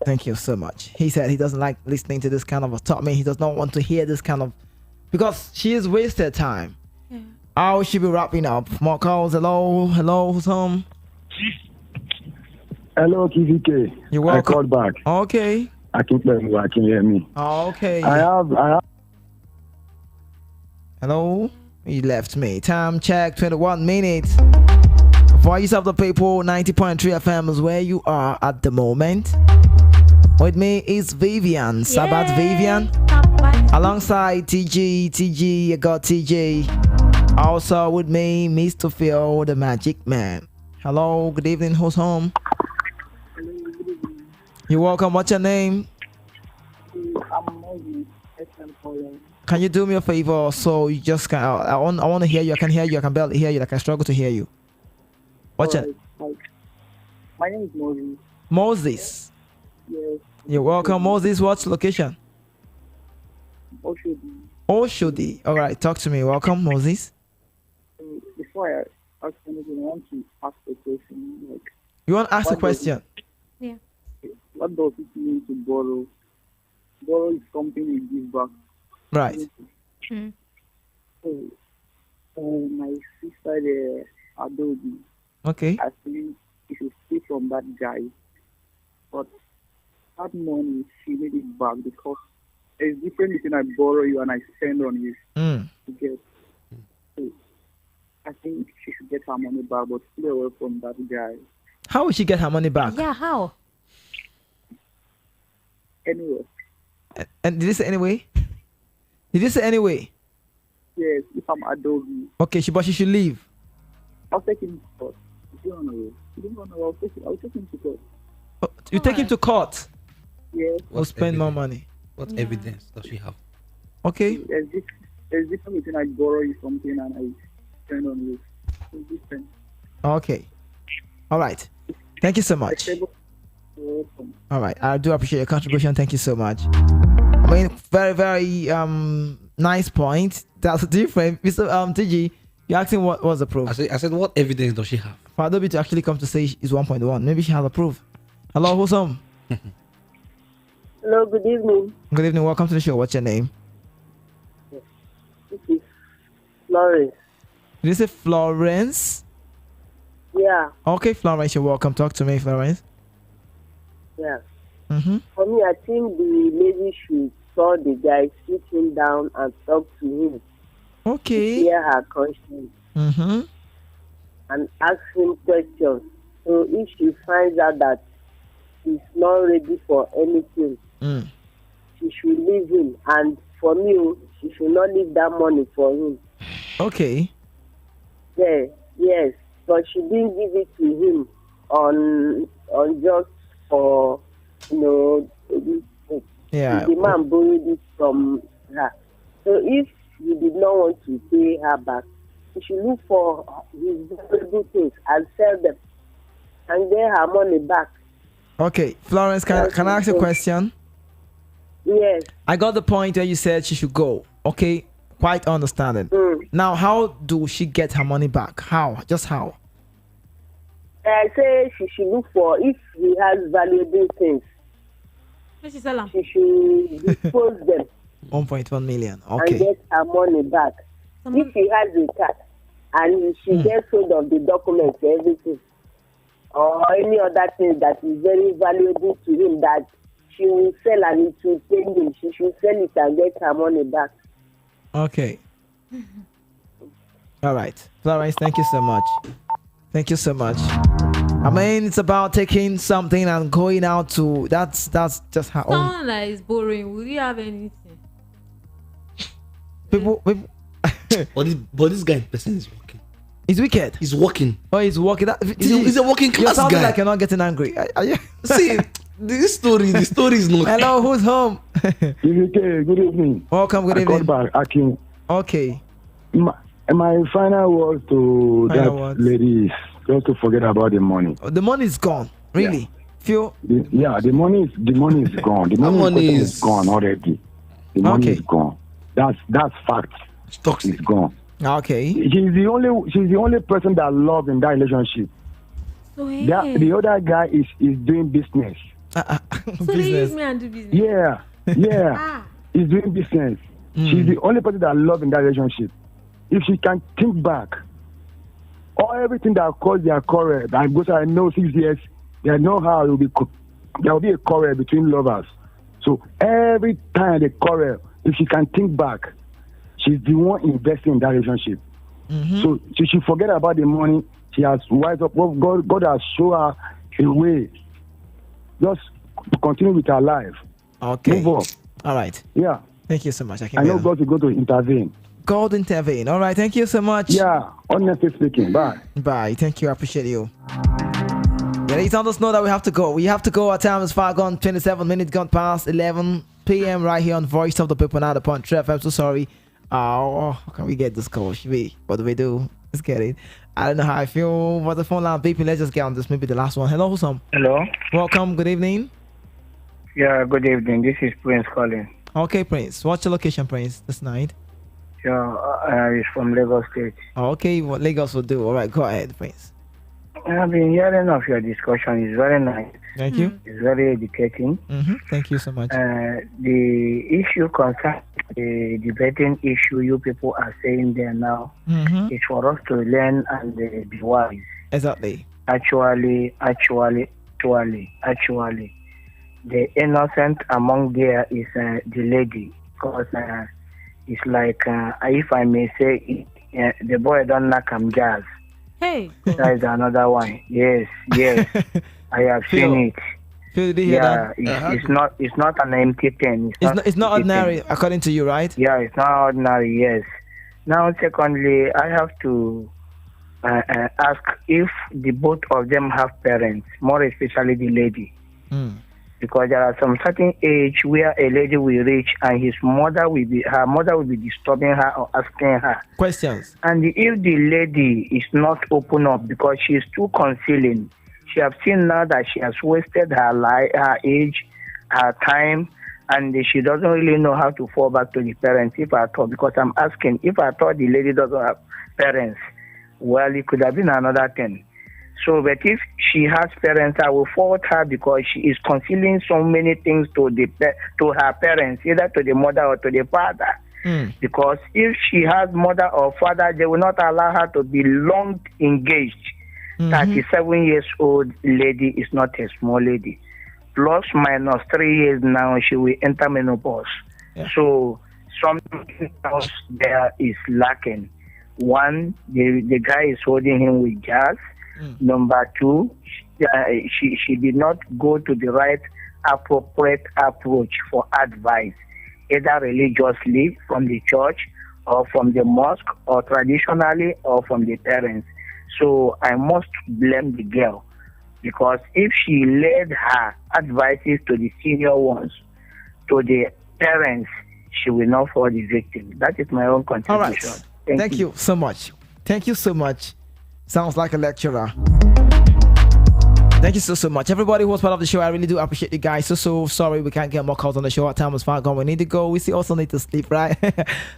Thank you so much. He said he doesn't like listening to this kind of a talk. I mean, he does not want to hear this kind of, because she has wasted time.
Yeah.
How should be wrapping up? More calls. Hello, who's home?
Hello, KVK.
You're welcome.
I called back.
Okay.
I can hear me.
Okay.
I have.
Hello. He left me. Time check. 21 minutes. Voice of the People. 90.3 FM is where you are at the moment. With me is Vivian. Sabat Vivian. Alongside TG. I got TJ. Also with me, Mr. Phil, the Magic Man. Hello. Good evening. Who's home? You're welcome. What's your name? Can you do me a favor? So you just can. I want to hear you. I can hear you. I can barely hear you. Like I struggle to hear you. What's your?
My name is Moses.
Moses.
Yes.
You're welcome, Moses. What's location?
Oshodi.
Oshodi. All right. Talk to me. Welcome, Moses.
Before I ask anything, I want to ask a question.
You want to ask a question?
Yeah.
What does it mean to borrow? Borrow is something you give back.
Right.
So, my sister, Adobe.
Okay.
I think she should steal from that guy. But that money, she made it back because there's difference between I borrow you and I spend on you. To get. So, I think she should get her money back, but stay away from that guy.
How will she get her money back?
Yeah, how?
Anyway.
And did you say anyway? Did you say anyway?
Yes, if I'm Adobe.
Okay, but she should leave.
I'll take him to court. If you don't know, I'll take him to court.
Oh, you take him to court?
Yes.
We'll spend more money.
What evidence does she have?
Okay.
There's difference between I borrow you something and I spend on you. There's difference.
Okay. All right. Thank you so much. All right. I do appreciate your contribution. Thank you so much. I mean, very, very nice point. That's different. Mr. TG, you're asking what was the proof?
I said, what evidence does she have?
For Adobe to actually come to say it's 1.1, maybe she has a proof. Hello, who's home?
Hello, good evening.
Good evening. Welcome to the show. What's your name?
This is Florence.
Did you say Florence?
Yeah.
Okay, Florence, you're welcome. Talk to me, Florence.
Yeah.
Mm-hmm.
For me, I think the lady should saw the guy, sit him down and talk to him.
Okay.
Hear her conscience.
Mm-hmm.
And ask him questions. So if she finds out that he's not ready for anything, she should leave him. And for me, she should not leave that money for him.
Okay.
Yeah, yes. But she didn't give it to him on just for,
yeah.
The man borrowed it from her. So if you did not want to pay her back, you should look for his valuable things and sell them and get her money back.
Okay, Florence, can I ask a question?
Yes.
I got the point where you said she should go. Okay, quite understanding. Now, how do she get her money back? How? Just how?
I say she should look for, if he has valuable things, she should dispose them
1.1 million.
and
Okay.
get her money back. If he has a car and she gets hold of the documents, everything, or any other thing that is very valuable to him that she will sell and it will pay him, she should sell it and get her money back.
Okay. All right. Florence, thank you so much. Thank you so much. I mean, it's about taking something and going out to, that's just how
Someone that is boring, will you have anything?
people
but this guy person is working.
He's wicked.
He's working.
Oh, he's working.
He's a working
You're
class
sounding
guy.
like you're not getting angry. Are you?
See, the story is not.
Hello, who's home?
Good evening.
Welcome, good
I
evening.
called back, Akin.
Okay.
My final words to
Final
that
words.
lady is just to forget about the money.
The money is gone. Really? Feel?
The money is gone. The money is gone already. The money is gone. That's fact.
Stocks
is gone.
Okay.
She's the only person that loves in that relationship.
So
The other guy is doing business.
So they use me and do business.
Yeah. He's doing business. She's the only person that loves in that relationship. If she can think back, or everything that caused their quarrel, because I know 6 years, they know how there will be a quarrel between lovers. So every time they quarrel, if she can think back, she's the one investing in that relationship. So she should forget about the money. She has wised up. God has shown her a way. Just to continue with her life.
Okay.
Move on.
All right.
Yeah.
Thank you so much.
I know God is going to intervene.
God intervene. All right. Thank you so much.
Yeah. Honestly speaking. Bye.
Bye. Thank you. I appreciate you. Ladies, let us know that we have to go. We have to go. Our time is far gone. 27 minutes gone past 11 p.m. right here on Voice of the People now upon Tref. I'm so sorry. How can we get this call? What do we do? Let's get it. I don't know how I feel. But the phone line beeping. Let's just get on this. Maybe the last one. Hello, who's on?
Hello.
Welcome. Good evening.
Yeah, good evening. This is Prince calling.
Okay, Prince. What's your location, Prince, this night?
Yeah, it's from Lagos State.
Okay, what Lagos will do. All right, go ahead, Prince.
I've been hearing of your discussion. It's very nice.
Thank you.
It's very educating.
Thank you so much.
The issue concerning the debating issue you people are saying there now is for us to learn and be wise.
Exactly.
Actually, the innocent among there is the lady, because it's like, if I may say, the boy don't knock him jazz.
Hey.
That is another one. Yes. I have seen it.
Phil, did you hear that?
It's not an empty pen.
It's not ordinary, according to you, right?
Yeah, it's not ordinary. Yes. Now, secondly, I have to ask if the both of them have parents, more especially the lady, because there are some certain age where a lady will reach and her mother will be disturbing her or asking her
questions.
And if the lady is not open up because she is too concealing, she have seen now that she has wasted her life, her age, her time, and she doesn't really know how to fall back to the parents, if at all. Because I'm asking, if I thought the lady doesn't have parents, well, it could have been another thing. So, but if she has parents, I will fault her because she is concealing so many things to her parents, either to the mother or to the father. Because if she has mother or father, they will not allow her to be long engaged. 37 years old lady is not a small lady. Plus minus 3 years now, she will enter menopause. So something else there is lacking. One, the guy is holding him with jazz. Number two, she did not go to the right appropriate approach for advice, either religiously from the church or from the mosque or traditionally or from the parents. So I must blame the girl, because if she led her advices to the senior ones, to the parents, she will not fall the victim. That is my own contribution.
All right. Thank you so much. Thank you so much. Sounds like a lecturer. Thank you so much. Everybody who was part of the show, I really do appreciate you guys. So sorry we can't get more calls on the show. Our time is far gone. We need to go. We also need to sleep, right?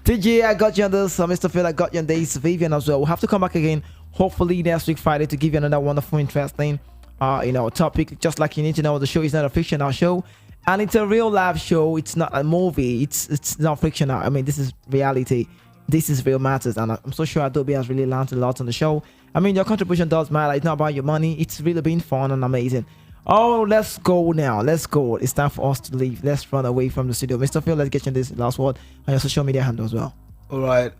TG, I got you on this. Mr. Phil, I got you on this. Vivian as well. We'll have to come back again, hopefully next week Friday, to give you another wonderful, interesting topic. Just like you need to know, the show is not a fictional show. And it's a real live show. It's not a movie. It's not fictional. I mean, this is reality. This is real matters. And I'm so sure Adobe has really learned a lot on the show. I mean, your contribution does matter. It's not about your money. It's really been fun and amazing. Oh, let's go now. Let's go. It's time for us to leave. Let's run away from the studio. Mr. Phil, let's get you this last word on your social media handle as well.
All right.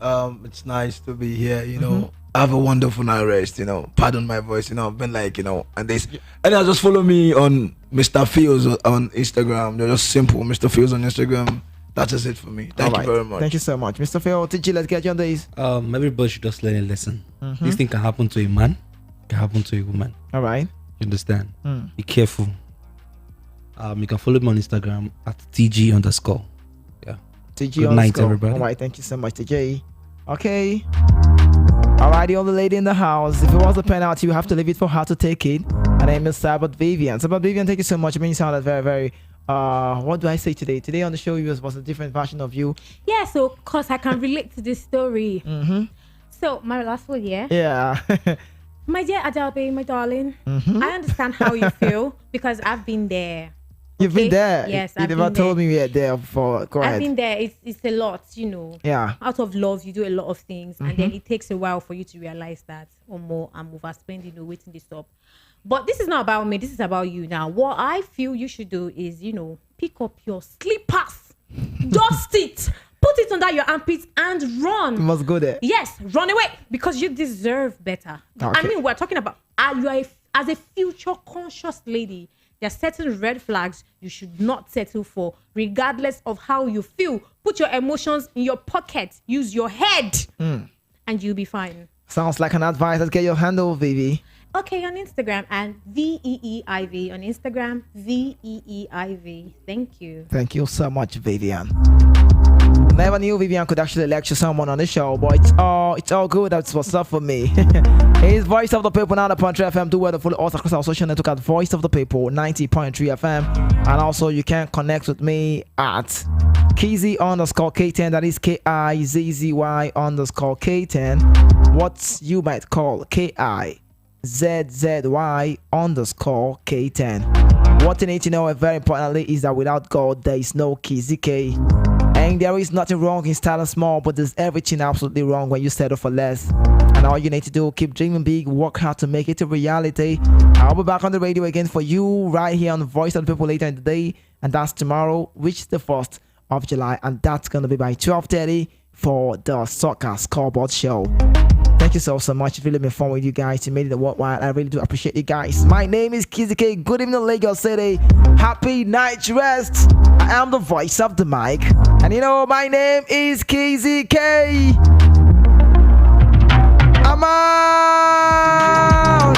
It's nice to be here. Have a wonderful night rest. Pardon my voice. I've been like, and this. And just follow me on Mr. Fields on Instagram. They're just simple. Mr. Fields on Instagram. That is it for me. Thank you very much.
Thank you so much. Mr. Phil, TG, let's get you on this.
Everybody should just learn a lesson. This thing can happen to a man, can happen to a woman.
All right.
You understand? Be careful. You can follow me on Instagram at TG_. Yeah.
TG
Good night, everybody.
All right. Thank you so much, TJ. Okay. All right, the only lady in the house. If it was a penalty, you have to leave it for her to take it. Her name is Sabat Vivian. Sabat Vivian, thank you so much. I mean, you sounded very, very. What do I say today? Today on the show, was a different version of you.
Yeah, so cause I can relate to this story. So my last word,
Yeah.
My dear Adobe, my darling, I understand how you feel because I've been there.
You've been there?
Yes,
you never told me you were there before. Go ahead.
I've been there. It's a lot,
Yeah.
Out of love, you do a lot of things, and then it takes a while for you to realize that, more, I'm overspending, waiting this up. But this is not about me. This is about you now. What I feel you should do is, pick up your slippers, dust it, put it under your armpits, and run.
You must go there.
Yes, run away because you deserve better.
Okay.
I mean, we're talking about as a future conscious lady. There are certain red flags you should not settle for, regardless of how you feel. Put your emotions in your pocket. Use your head, and you'll be fine.
Sounds like an advice. Let's get your handle, Vivi.
Okay, on Instagram and VEEIV. On Instagram, VEEIV. Thank you.
Thank you so much, Vivian. Never knew Vivian could actually lecture someone on the show, but it's all good. That's what's up for me. It's Voice of the People now upon FM. Do well to follow us across our social network at Voice of the People 90.3 FM. And also you can connect with me at Kizzy_K10. That is KIZZY_K10. What you might call KIZZY_K10. What you need to know, very importantly, is that without God there is no Kizzy K. And there is nothing wrong in starting small, but there's everything absolutely wrong when you settle for less. And all you need to do, keep dreaming big, work hard to make it a reality. I'll be back on the radio again for you right here on the Voice of the People later in the day. And that's tomorrow, which is the 1st of July. And that's going to be by 12:30 for the Soccer Scoreboard Show. Thank you so much. It's really been fun with you guys. You made it worthwhile. I really do appreciate you guys. My name is Kizzy K. Good evening, Lagos City. Happy night rest. I am the voice of the mic. And my name is Kizzy K. I'm out.